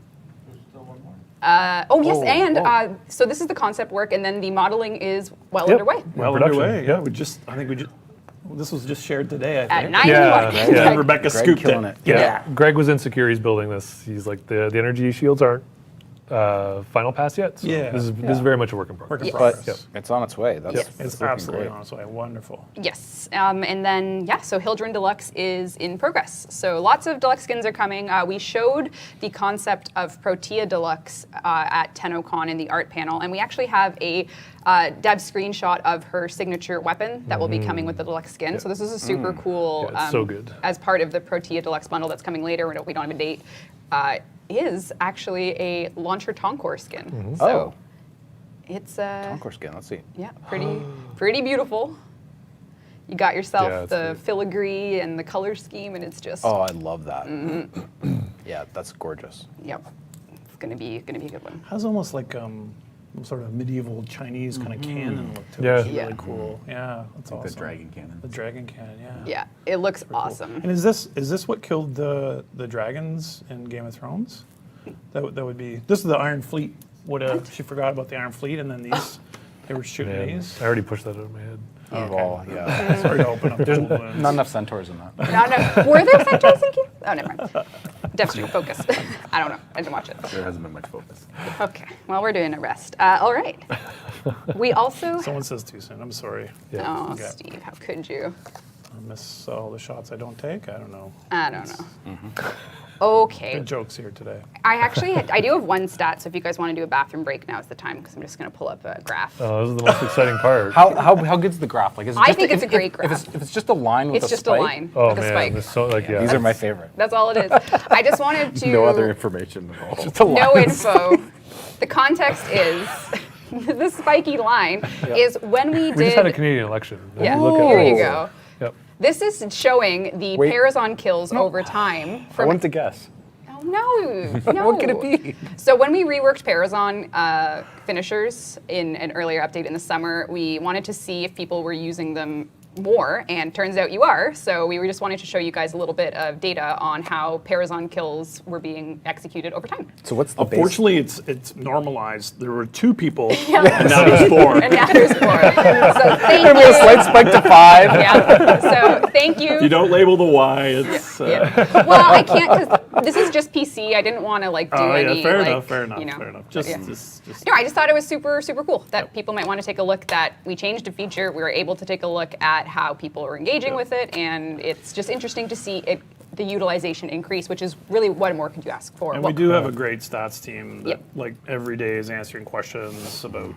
Oh yes, Oh, and whoa. so this is the concept work, and then the modeling is well Yep. underway. Well Production, underway. yeah. I think we just. This was just shared today. I At think. 9 Yeah, in the morning. yeah. Rebecca Greg scooped killing it. it. Yeah. Greg was insecure. He's building this. He's like, the energy shields aren't final pass yet. So Yeah. This is very much a work in progress. Work in But progress. it's on its way. That's, It's that's looking absolutely great. on its way. Wonderful. Yes, and then so Hildryn Deluxe is in progress. So lots of deluxe skins are coming. We showed the concept of Protea Deluxe at TennoCon in the art panel, and we actually have a dev screenshot of her signature weapon that will be coming with the deluxe skin. So this is a super cool. Yeah, it's so good. As part of the Protea Deluxe bundle that's coming later. We don't have a date. Is actually a launcher Tonkor skin. So Oh. it's Concourse skin. Let's see. yeah, pretty beautiful. You got yourself Yeah, it's the great. filigree and the color scheme, and it's just Oh, I love that. Yeah, that's gorgeous. yep. It's gonna be a good one. Has almost like some sort of medieval Chinese kind of cannon look to it. Yeah. Which is Yeah. really cool. Yeah, that's awesome. The dragon cannon. The dragon cannon. Yeah. Yeah, it looks Cool. awesome. And is this what killed the dragons in Game of Thrones? That would be. This is the Iron Fleet. She forgot about the Iron Fleet, and then these they were shooting Man, these. I already pushed that out of my head. Of all, yeah. Sorry to open up the old wounds. Not enough centaurs in that. No. Were there centaurs in Game? Oh, never mind. Devstream, focus. I don't know. I didn't watch it. There hasn't been much focus. Okay. Well, we're doing a rest. All right. We also. Someone says too soon. I'm sorry. Yeah. Oh, Okay. Steve, how could you? I miss all the shots I don't take. I don't know. I don't know. Okay. Good jokes here today. I do have one stat, so if you guys want to do a bathroom break, now is the time, because I'm just going to pull up a graph. This is the most exciting part. How good's the graph? Like, is it I just think it's a great If graph. it's just a line with It's a just spike, a line Oh with a man, spike. there's so like these are my favorite. That's all it is. I just wanted to. No other information at all. Just a line No with a info. The context is the spiky line is when we we just had a did. Canadian election. Yeah, Look at here you this. go. Yep. This is showing the Wait. Parazon kills over time. I From, wanted to guess. oh, no. What could it be? So when we reworked Parazon finishers in an earlier update in the summer, we wanted to see if people were using them more, and turns out you are. So we were just wanting to show you guys a little bit of data on how Parazon kills were being executed over time. So what's the base? Unfortunately, it's normalized. There were 2 people, and now there's 4. And now there's 4. So thank Maybe a you. slight spike to 5. Yeah. So thank you. You don't label the Y. It's Yeah. Well, I can't, because this is just PC. I didn't want to do any. fair like, enough. Fair enough. you know, Fair enough. but yeah. Just No, I just thought it was super, super cool that people might want to take a look, that we changed a feature. We were able to take a look at how people are engaging with it, and it's just interesting to see the utilization increase, which is really what more could you ask for? And Well, we do have a great stats team that, Yep. like, every day is answering questions about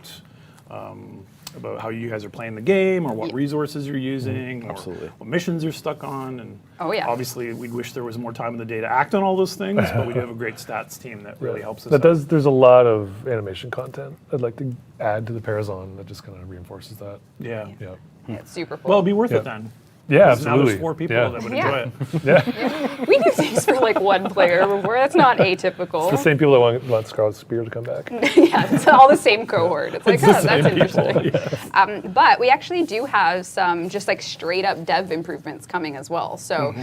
how you guys are playing the game, or what Yeah. resources you're using, or Absolutely. what missions you're stuck on. And Oh, yeah. obviously, we'd wish there was more time in the day to act on all those things, but we do have a great stats team that really helps us That out. does. There's a lot of animation content I'd like to add to the Parazon that just kind of reinforces that. Yeah. Yeah. it's super cool. Well, it'd be worth Yeah. it then. Yeah, 'Cause now absolutely. there's 4 people yeah. that would Yeah. enjoy it. we do things for like one player before. That's not atypical. The same people that want Scarlet Spear to come back. Yeah, it's all the same cohort. It's like, the oh, that's same interesting. people, yes. But we actually do have some just like straight up dev improvements coming as well. So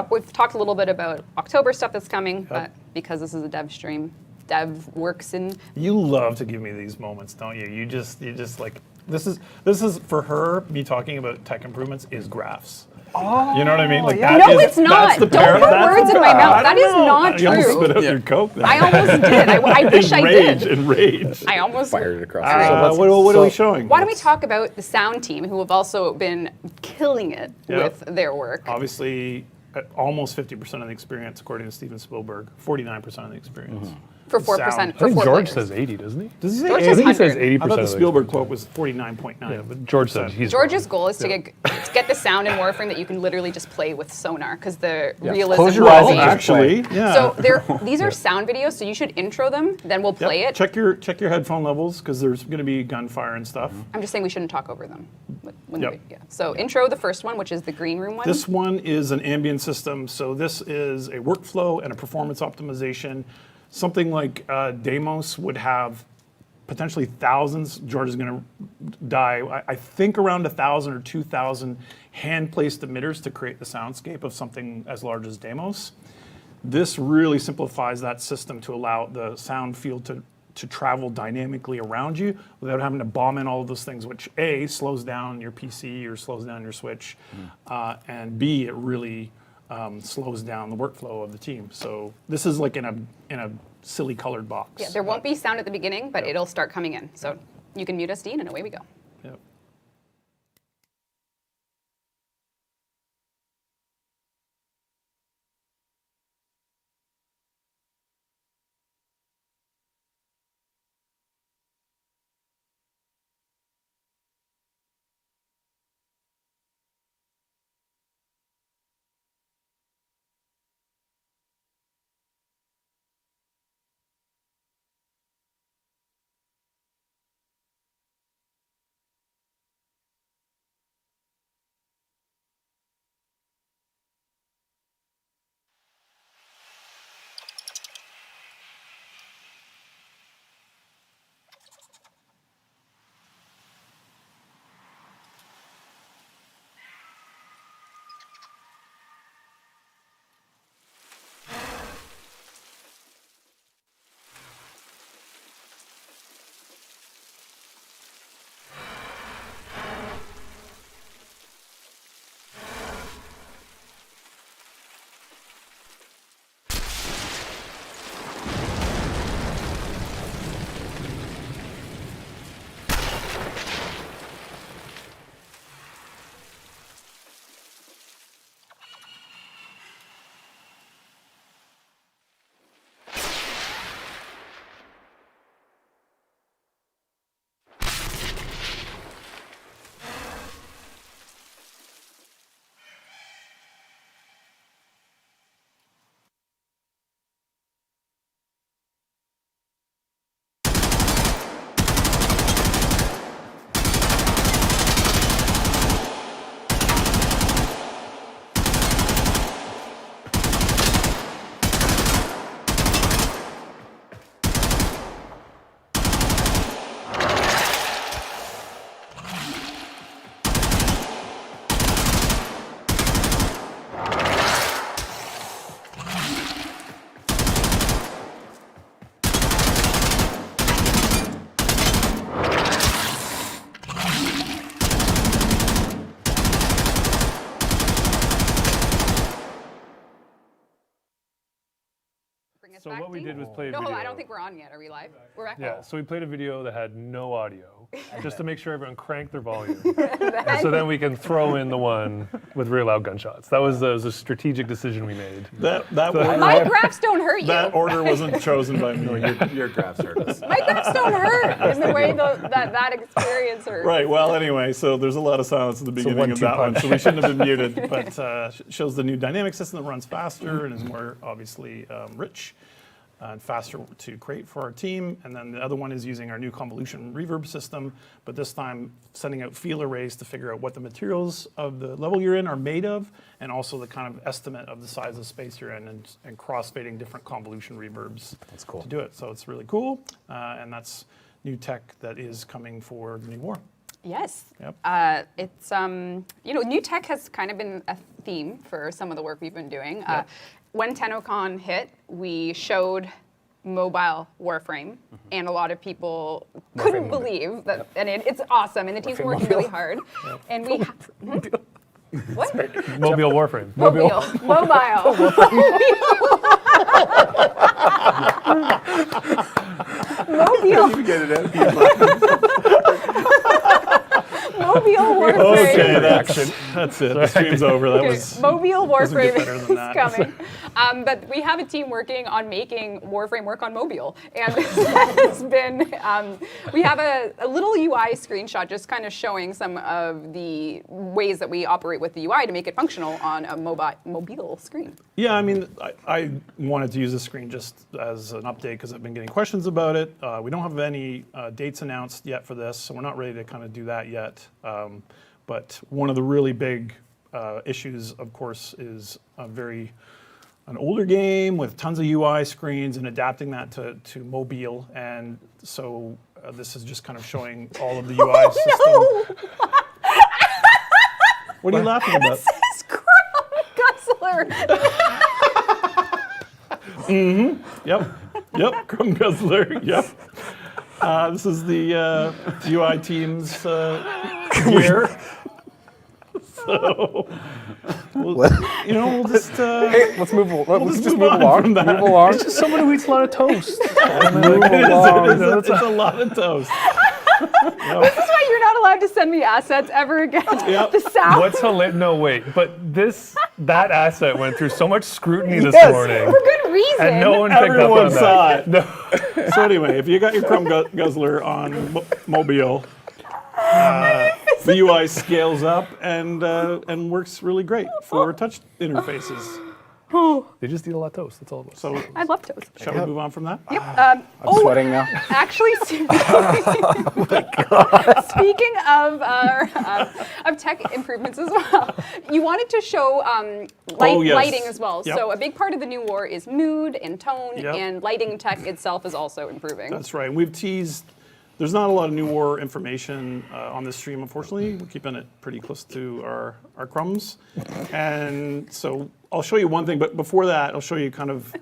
we've talked a little bit about October stuff that's coming, but because this is a dev stream, dev works in. You love to give me these moments, don't you? You just like, this is for her. Me talking about tech improvements is graphs. Oh, you know what I mean? Like yeah. that No, is- it's not. that's the Don't put that's words the- in my mouth. I That don't is know. not You almost true. spit out your coke. Then. I almost did. I wish I Enrage, did. enrage. I almost Fired it across. What are we showing? Why don't we talk about the sound team, who have also been killing it Yep. with their work? Obviously, almost 50% of the experience, according to Steven Spielberg. 49% of the experience. For 4%. sound. For I think 4 George players. says 80, doesn't he? Does he say George 80? says I think he says 100. 80%. I thought the of Spielberg quote was 49.9. Yeah, but George said he's George's goal is to get the sound in Warframe that you can literally just play with sonar, because the realism. Close your will eyes be- and just Actually, yeah. So these are sound videos, so you should intro them, then we'll Yep. play it. Check your headphone levels because there's going to be gunfire and stuff. I'm just saying we shouldn't talk over them. When Yep. yeah. So intro the first one, which is the green room one. This one is an ambient system, so this is a workflow and a performance optimization. Something like Deimos would have potentially thousands. George is going to die. I think around 1,000 or 2,000 hand-placed emitters to create the soundscape of something as large as Deimos. This really simplifies that system to allow the sound field to travel dynamically around you without having to bomb in all of those things, which A, slows down your PC or slows down your Switch, and B, it really slows down the workflow of the team. So this is like in a silly colored box. yeah, there won't be sound at the beginning, but it'll start coming in. So you can mute us, Dean, and away we go. Yep. Bring us So back, what we Dean? did was play a No, video. I don't think we're on yet. Are we live? We're back. Yeah, so we played a video that had no audio, just to make sure everyone cranked their volume. And so then we can throw in the one with real loud gunshots. That was a strategic decision we made. That My graphs don't hurt you. that order wasn't chosen by me. Your graphs hurt us. My graphs don't hurt in the way that experience hurt. Right. Well, anyway, so there's a lot of silence at the beginning of that one, so we shouldn't have been muted. But shows the new dynamic system that runs faster and is more obviously rich and faster to create for our team. And then the other one is using our new convolution reverb system, but this time sending out field arrays to figure out what the materials of the level you're in are made of, and also the kind of estimate of the size of space you're in, and cross-fading different convolution reverbs. That's cool. To do it. So it's really cool, and that's new tech that is coming for the new war. Yes. Yep. It's new tech has kind of been a theme for some of the work we've been doing. When TennoCon hit, we showed mobile Warframe, and a lot of people couldn't believe that. And it's awesome, and the team's working really hard. And we. What? Mobile Warframe. Mobile. Mobile. You get it out. Mobile Warframe. Okay, that's it. The stream's over. That was Mobile doesn't get Warframe better than is that. coming. But we have a team working on making Warframe work on mobile. And this has been, we have a little UI screenshot just kind of showing some of the ways that we operate with the UI to make it functional on a mobile screen. Yeah, I mean, I wanted to use this screen just as an update because I've been getting questions about it. We don't have any dates announced yet for this, so we're not ready to kind of do that yet. But one of the really big issues, of course, is an older game with tons of UI screens and adapting that to mobile. And so this is just kind of showing all of the UI system. What are you laughing about? It says Crumb Guzzler. Yep, Chrome Guzzler, yep. This is the UI team's gear. So, we'll just... Hey, let's move just move move on along. from that. Move along. It's just someone who eats a lot of toast. It's a lot of toast. This is why you're not allowed to send me assets ever again. Yep. The South. What's hilarious? No, wait. But that asset went through so much scrutiny this Yes. morning, For good reason. and no one picked up Everyone on saw that. it. No. So anyway, if you got your Chrome Guzzler on mobile, the UI scales up and works really great for touch interfaces. They just eat a lot of toast. That's all it was. So I love toast. shall we move on from that? Yep. I'm sweating now. Actually, speaking of tech improvements as well, you wanted to show Yes. lighting as well. Yep. So a big part of the new war is mood and tone, Yep. and lighting tech itself is also improving. That's right. We've teased. There's not a lot of new war information on this stream, unfortunately. We're keeping it pretty close to our crumbs. And so I'll show you one thing, but before that, I'll show you kind of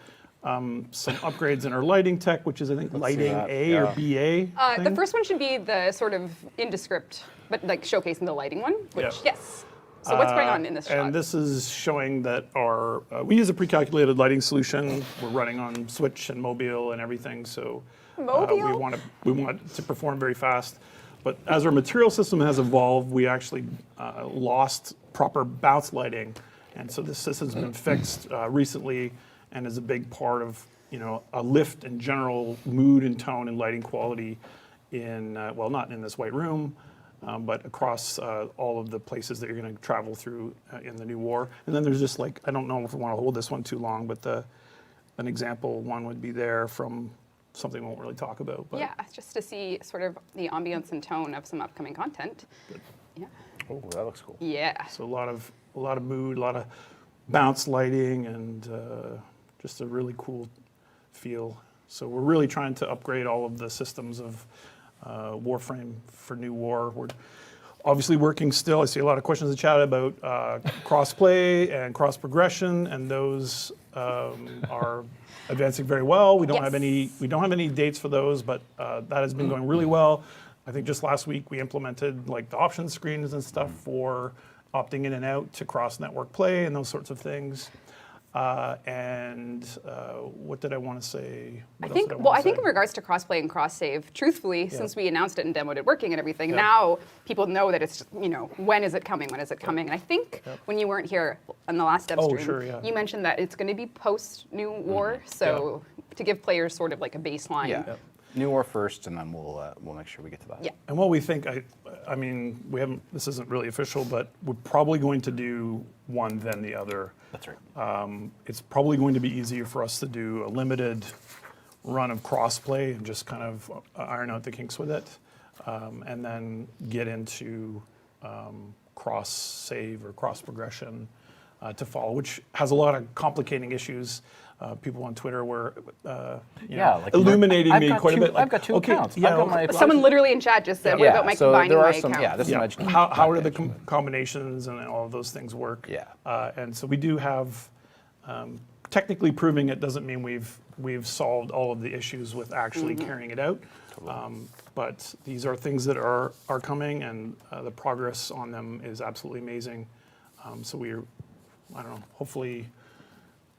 some upgrades in our lighting tech, which is, I think, lighting that, A yeah. or BA. The first one should be the sort of indescript, but like showcasing the lighting one, which, Yep. yes. So what's going on in this shot? And this is showing that our we use a pre-calculated lighting solution. We're running on Switch and mobile and everything, so Mobile? we want it to perform very fast. But as our material system has evolved, we actually lost proper bounce lighting, and so this system's been fixed recently, and is a big part of a lift in general mood and tone and lighting quality in well, not in this white room. But across all of the places that you're going to travel through in the new war. And then there's just like, I don't know if we want to hold this one too long, but an example one would be there from something we won't really talk about. But Yeah, just to see sort of the ambience and tone of some upcoming content. Yeah. Oh, that looks cool. Yeah. So a lot of mood, a lot of bounce lighting, and just a really cool feel. So we're really trying to upgrade all of the systems of Warframe for New War. We're obviously working still. I see a lot of questions in the chat about cross-play and cross-progression, and those are advancing very well. We don't Yes. have any dates for those, but that has been going really well. I think just last week we implemented like the options screens and stuff for opting in and out to cross-network play and those sorts of things. What did I want to say? I What else think, did well, wanna I think say? in regards to crossplay and cross-save, truthfully, since we announced it and demoed it working and everything, Yeah. now people know that it's, when is it coming, when is it coming? And I think when you weren't here on the last Devstream, sure, yeah. you mentioned that it's going to be post-New War, so to give players sort of like a baseline. Yeah. New War first, and then we'll make sure we get to that. Yeah. And what we think, I mean, we haven't. This isn't really official, but we're probably going to do one then the other. That's right. It's probably going to be easier for us to do a limited run of crossplay and just kind of iron out the kinks with it, and then get into cross save or cross progression to follow, which has a lot of complicating issues. People on Twitter were Like illuminating I've me got quite two, a bit. Like, I've got two okay, accounts. yeah, I've got okay. my Someone literally in chat just said, what about my so combining there my are some. accounts? Yeah, this Yeah. is my How are the combinations and all of those things work? Yeah. And so we do have, technically proving it doesn't mean we've solved all of the issues with actually carrying it out. But these are things that are coming, and the progress on them is absolutely amazing. So we're, I don't know, hopefully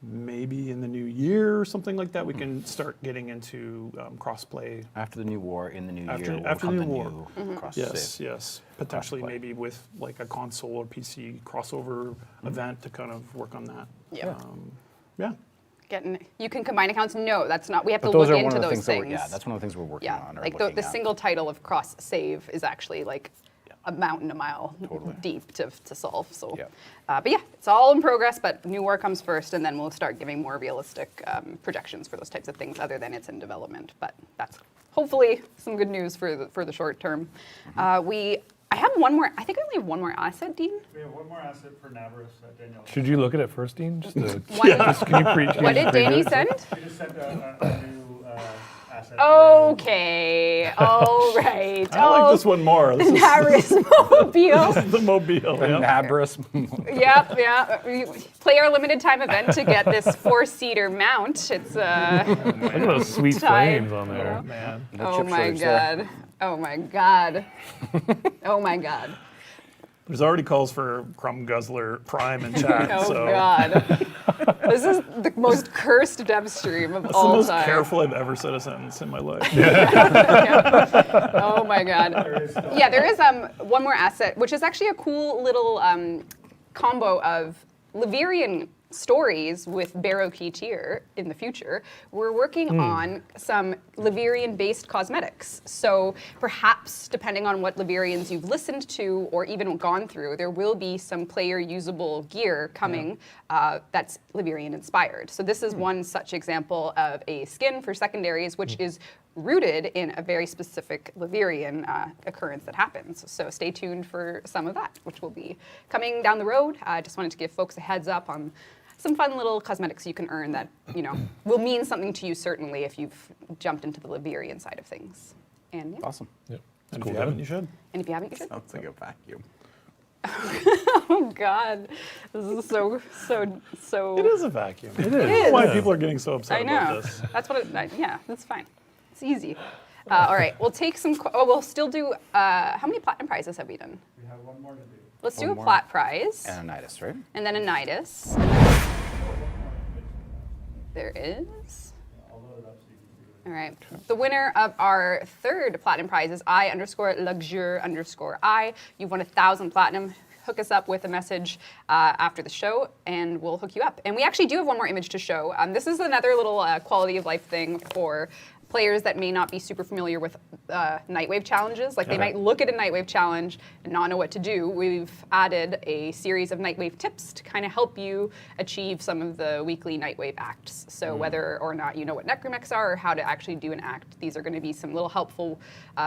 maybe in the new year or something like that, we can start getting into crossplay. After the new war, in the new After- year, will after come the the new war. new cross Yes, save. yes. Potentially Crossplay. maybe with like a console or PC crossover event to kind of work on that. Yeah. Yeah. You can combine accounts. No, that's not. We have But to those look are one into of the those things. things. Yeah, that's one of the things we're working Yeah, on. Or like looking the at. single title of cross save is actually like a mountain a mile Totally. deep to solve. So, Yeah. but yeah, it's all in progress. But new war comes first, and then we'll start giving more realistic projections for those types of things. Other than it's in development, but that's hopefully some good news for the short term. I have one more. I think I only have one more asset, Dean. We have one more asset for Nabaris that Danielle. Should you look at it first, Dean? Just to, One- just, can you pre- What did preview Danny it? send? We just sent a new asset. Okay. All right. I like this one more. This is Nabaris mobile. the mobile. The Yeah. Nabaris. Yep, yeah. We play our limited time event to get this 4-seater mount. It's Look at those sweet Tied. flames on there. Man. No oh chip my shortage there. god. Oh my god. Oh my god. There's already calls for Crumb Guzzler Prime in chat. Oh so god. This is the most cursed Devstream of That's the all most time. careful I've ever said a sentence in my life. Oh my god. Yeah, there is one more asset, which is actually a cool little combo of Liverian stories with Baroque Tier in the future. We're working on some Liverian-based cosmetics. So perhaps, depending on what Liverians you've listened to or even gone through, there will be some player-usable gear coming that's Liverian-inspired. So this is one such example of a skin for secondaries, which is rooted in a very specific Liverian occurrence that happens. So stay tuned for some of that, which will be coming down the road. I just wanted to give folks a heads up on some fun little cosmetics you can earn that, will mean something to you certainly if you've jumped into the Liverian side of things. And yeah. Awesome. Yep. And if you haven't, you should. And if you haven't, you should. Sounds like a vacuum. Oh God, this is so. It is a vacuum. It is. Why people are getting so upset I know. about this. That's what. Yeah, that's fine. It's easy. All right, we'll take some. We'll still do. How many platinum prizes have we done? We have one more to do. Let's do One a more. plat prize And a Nidus, right? and then a Nidus. There is. I'll load it up so you can see it. All right. The winner of our third platinum prize is I_luxure_I. You've won 1,000 platinum. Hook us up with a message after the show, and we'll hook you up. And we actually do have one more image to show. This is another little quality of life thing for players that may not be super familiar with Nightwave challenges. Like they might look at a Nightwave challenge and not know what to do. We've added a series of Nightwave tips to kind of help you achieve some of the weekly Nightwave acts. So whether or not you know what necromechs are or how to actually do an act, these are going to be some little helpful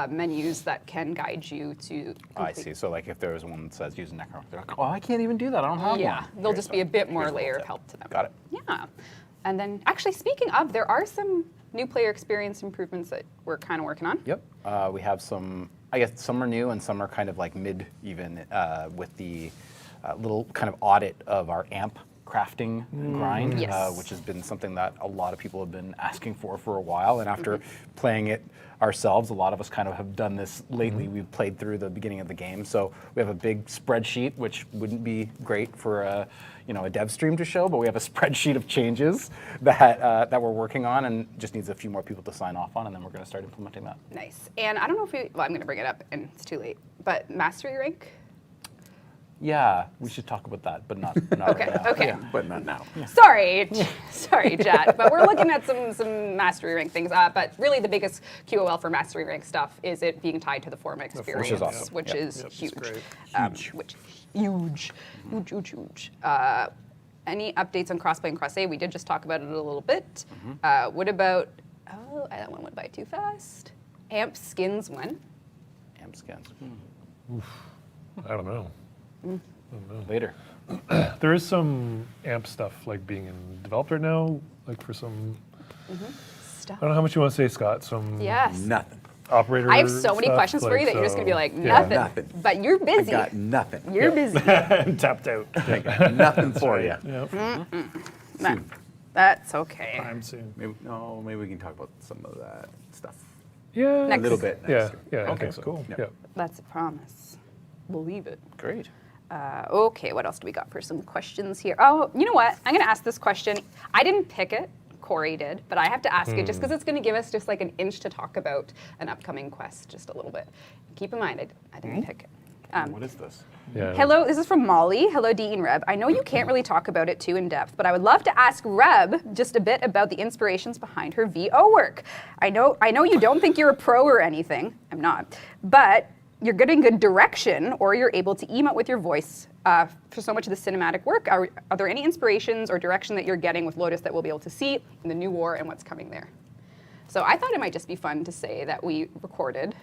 menus that can guide you to I see. So like if there was one that says use a necro, they're like, oh, I can't even do that. I don't have Yeah, one. they'll Okay, just so be a bit more here's a little layer of tip. help to them. Got it. Yeah. And then, actually, speaking of, there are some new player experience improvements that we're kind of working on. Yep. We have some, I guess some are new and some are kind of like mid even with the little kind of audit of our amp crafting grind, Yes. which has been something that a lot of people have been asking for a while. And after playing it ourselves, a lot of us kind of have done this lately. We've played through the beginning of the game. So we have a big spreadsheet, which wouldn't be great for a dev stream to show, but we have a spreadsheet of changes that we're working on and just needs a few more people to sign off on, and then we're going to start implementing that. Nice. And I don't know if I'm going to bring it up, and it's too late, but mastery rank? Yeah, we should talk about that, but not Okay, right now. okay. Yeah. But not now. Sorry, Jad, but we're looking at some mastery rank things. But really, the biggest QOL for mastery rank stuff is it being tied to the form experience, is awesome. which Yep. is Yep, it's huge. great. Which huge. Any updates on crossplay and cross-save? We did just talk about it a little bit. What about? Oh, that one went by too fast. Amp skins when? Amp scans. I don't know. Later. There is some AMP stuff like being developed right now, like for some. Stuff. I don't know how much you want to say, Scott. Some Yes. Nothing. operator. I have so many stuff, questions for you that you're just gonna be so- like, yeah. nothing. Nothing. But you're I busy. got nothing. You're busy. Tapped out. I got nothing for you. Yep. That's okay. Time soon. Maybe we can talk about some of that stuff. Yeah. A Next. little bit next Yeah. year. Yeah. I Okay, think so. cool. Yeah. That's a promise. Believe it. Great. Okay, what else do we got for some questions here? Oh, you know what? I'm going to ask this question. I didn't pick it. Corey did, but I have to ask it just because it's going to give us just like an inch to talk about an upcoming quest just a little bit. Keep in mind, I didn't pick it. What is this? Yeah. Hello, this is from Molly. Hello, Dee and Reb. I know you can't really talk about it too in depth, but I would love to ask Reb just a bit about the inspirations behind her VO work. I know you don't think you're a pro or anything. I'm not. But you're getting good direction, or you're able to emote with your voice for so much of the cinematic work. Are there any inspirations or direction that you're getting with Lotus that we'll be able to see in the new war and what's coming there? So I thought it might just be fun to say that we recorded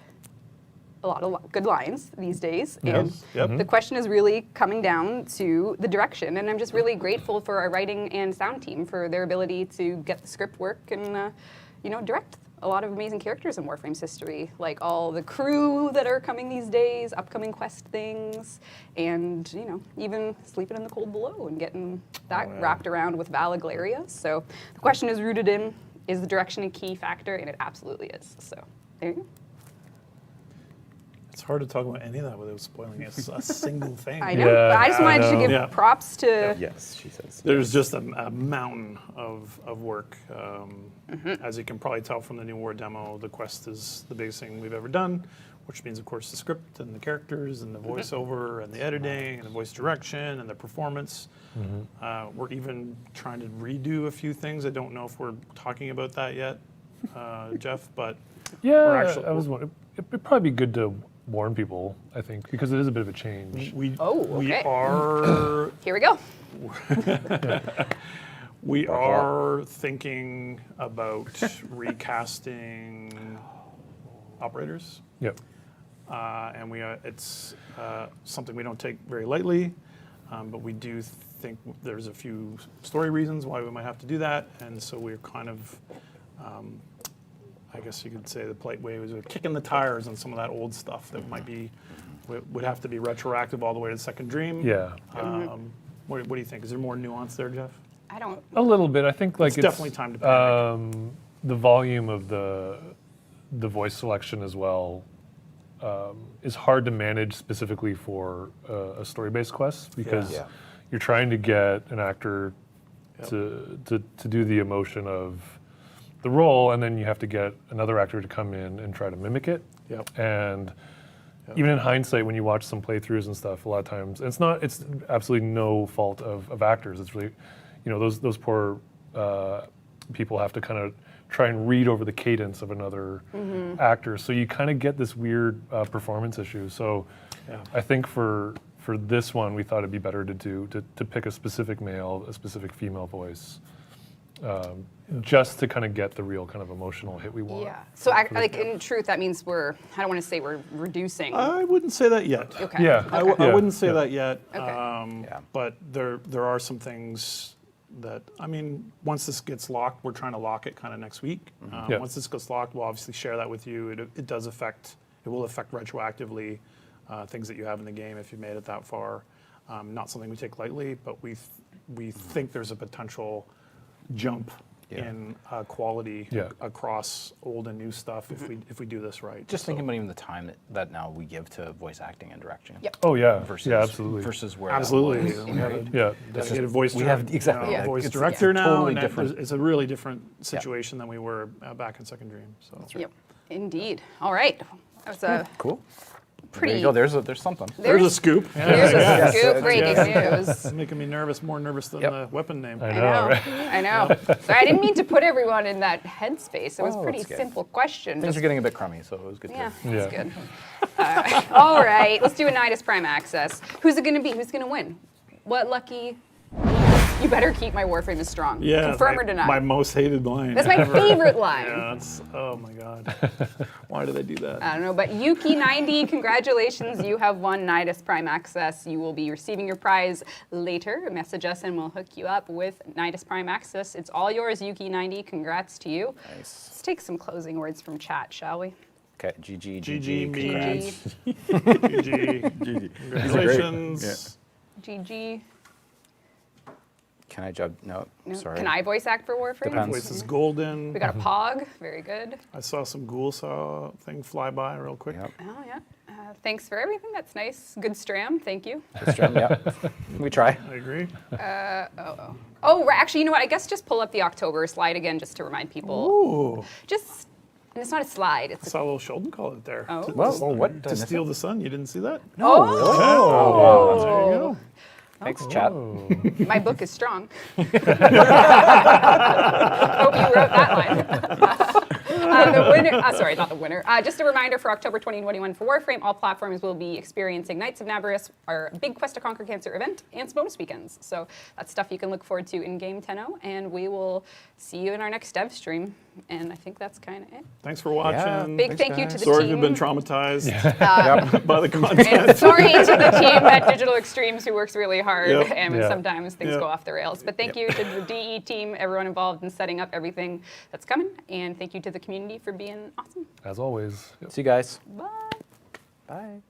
a lot of good lines these days. And the question is really coming down to the direction. And I'm just really grateful for our writing and sound team for their ability to get the script work and direct a lot of amazing characters in Warframe's history, like all the crew that are coming these days, upcoming quest things, and even sleeping in the cold below and getting that wrapped around with Valaglaria. So the question is rooted in, is the direction a key factor? And it absolutely is. So there you go. It's hard to talk about any of that without spoiling a single thing. I know. Yeah, but I just wanted to give Yeah. props to. Yes, she says. There's just a mountain of work. As you can probably tell from the new war demo, the quest is the biggest thing we've ever done, which means, of course, the script and the characters and the voiceover and the editing and the voice direction and the performance. We're even trying to redo a few things. I don't know if we're talking about that yet, Jeff, but Yeah, actually- I was wondering. It'd probably be good to warn people, I think, because it is a bit of a change. we okay. are Here we go. we are thinking about recasting operators. Yep. And it's something we don't take very lightly, but we do think there's a few story reasons why we might have to do that, and so we're kind of, I guess you could say the polite way was we're kicking the tires on some of that old stuff that would have to be retroactive all the way to Second Dream. Yeah. What do you think? Is there more nuance there, Jeff? I don't. A little bit. I think like It's definitely time to panic. the volume of the voice selection as well is hard to manage specifically for a story-based quest because Yeah. you're trying to get an actor to do the emotion of the role, and then you have to get another actor to come in and try to mimic it. Yep. And even in hindsight, when you watch some playthroughs and stuff, a lot of times it's absolutely no fault of actors. It's really, those poor people have to kind of try and read over the cadence of another actor. So you kind of get this weird performance issue. So I think for this one, we thought it'd be better to pick a specific male, a specific female voice. Just to kind of get the real kind of emotional hit we want. Yeah. So, in truth, that means I don't want to say we're reducing. I wouldn't say that yet. Okay. Yeah. I Okay. wouldn't say that yet. Okay. But there are some things that, once this gets locked, we're trying to lock it kind of next week. Yeah. Once this gets locked, we'll obviously share that with you. It will affect retroactively things that you have in the game if you've made it that far. Not something we take lightly, but we think there's a potential jump in quality across old and new stuff if we do this right. Just thinking about even the time that now we give to voice acting and direction. Yep. Oh yeah. Versus, Absolutely. Versus where Absolutely. that was. We have a Yeah. dedicated voice we have- exactly. a voice It's director now, totally and different. it's a really different situation than we were back in Second Dream. So Yep. Indeed. All right. That was a Cool. pretty. There you go. There's something. there's a scoop. There's a Yes. scoop. Breaking news. It's making me nervous, more nervous than Yep. the weapon name. I I know, know. right? I know. Sorry, I didn't mean to put everyone in that headspace. It was a Oh, pretty that's good. simple question. Things Just- are getting a bit crummy, so it was good. yeah, To, that's Yeah. good. All right, let's do a Nidus Prime access. Who's it going to be? Who's going to win? What lucky? You better keep my Warframe is strong. Yeah, Confirm my, or deny. my most hated line. That's my favorite line. Yeah, that's, oh my God. Why do they do that? I don't know, but Yuki90, congratulations. You have won Nidus Prime Access. You will be receiving your prize later. Message us and we'll hook you up with Nidus Prime Access. It's all yours, Yuki90. Congrats to you. nice. Let's take some closing words from chat, shall we? Okay. GG. GG, me. congrats. GG. Congratulations. GG. Can I jump? No. No. Sorry. Can I voice act for Warframe? Depends. Voice is golden. We got a Pog. Very good. I saw some ghoul thing fly by real quick. Yep. Oh, yeah. Thanks for everything. That's nice. Good stram. Thank you. Good stream, yeah. We try. I agree. Oh, right. Actually, you know what? I guess just pull up the October slide again just to remind people. Ooh. Just And it's not a slide. I It's a, saw a little Sheldon call it there. Oh. Whoa, what? To steal the sun. You didn't see that? No, really? Oh, there you go. Thanks, chat. my book is strong. Hope you wrote that line. The winner, sorry, not the winner. Just a reminder for October 2021 for Warframe, all platforms will be experiencing Nights of Naberus, our big Quest to Conquer Cancer event, and some bonus weekends. So that's stuff you can look forward to in game 10.0, and we will see you in our next dev stream. And I think that's kind of it. Thanks for watching. Big thank you to the Sorry team. you've been traumatized Yep. by the content. And sorry to the team at Digital Extremes who works really hard, Yep. and Yeah. sometimes things Yep. go off the rails. But thank you to the DE team, everyone involved in setting up everything that's coming, and thank you to the community for being awesome. As always. See you guys. Bye. Bye.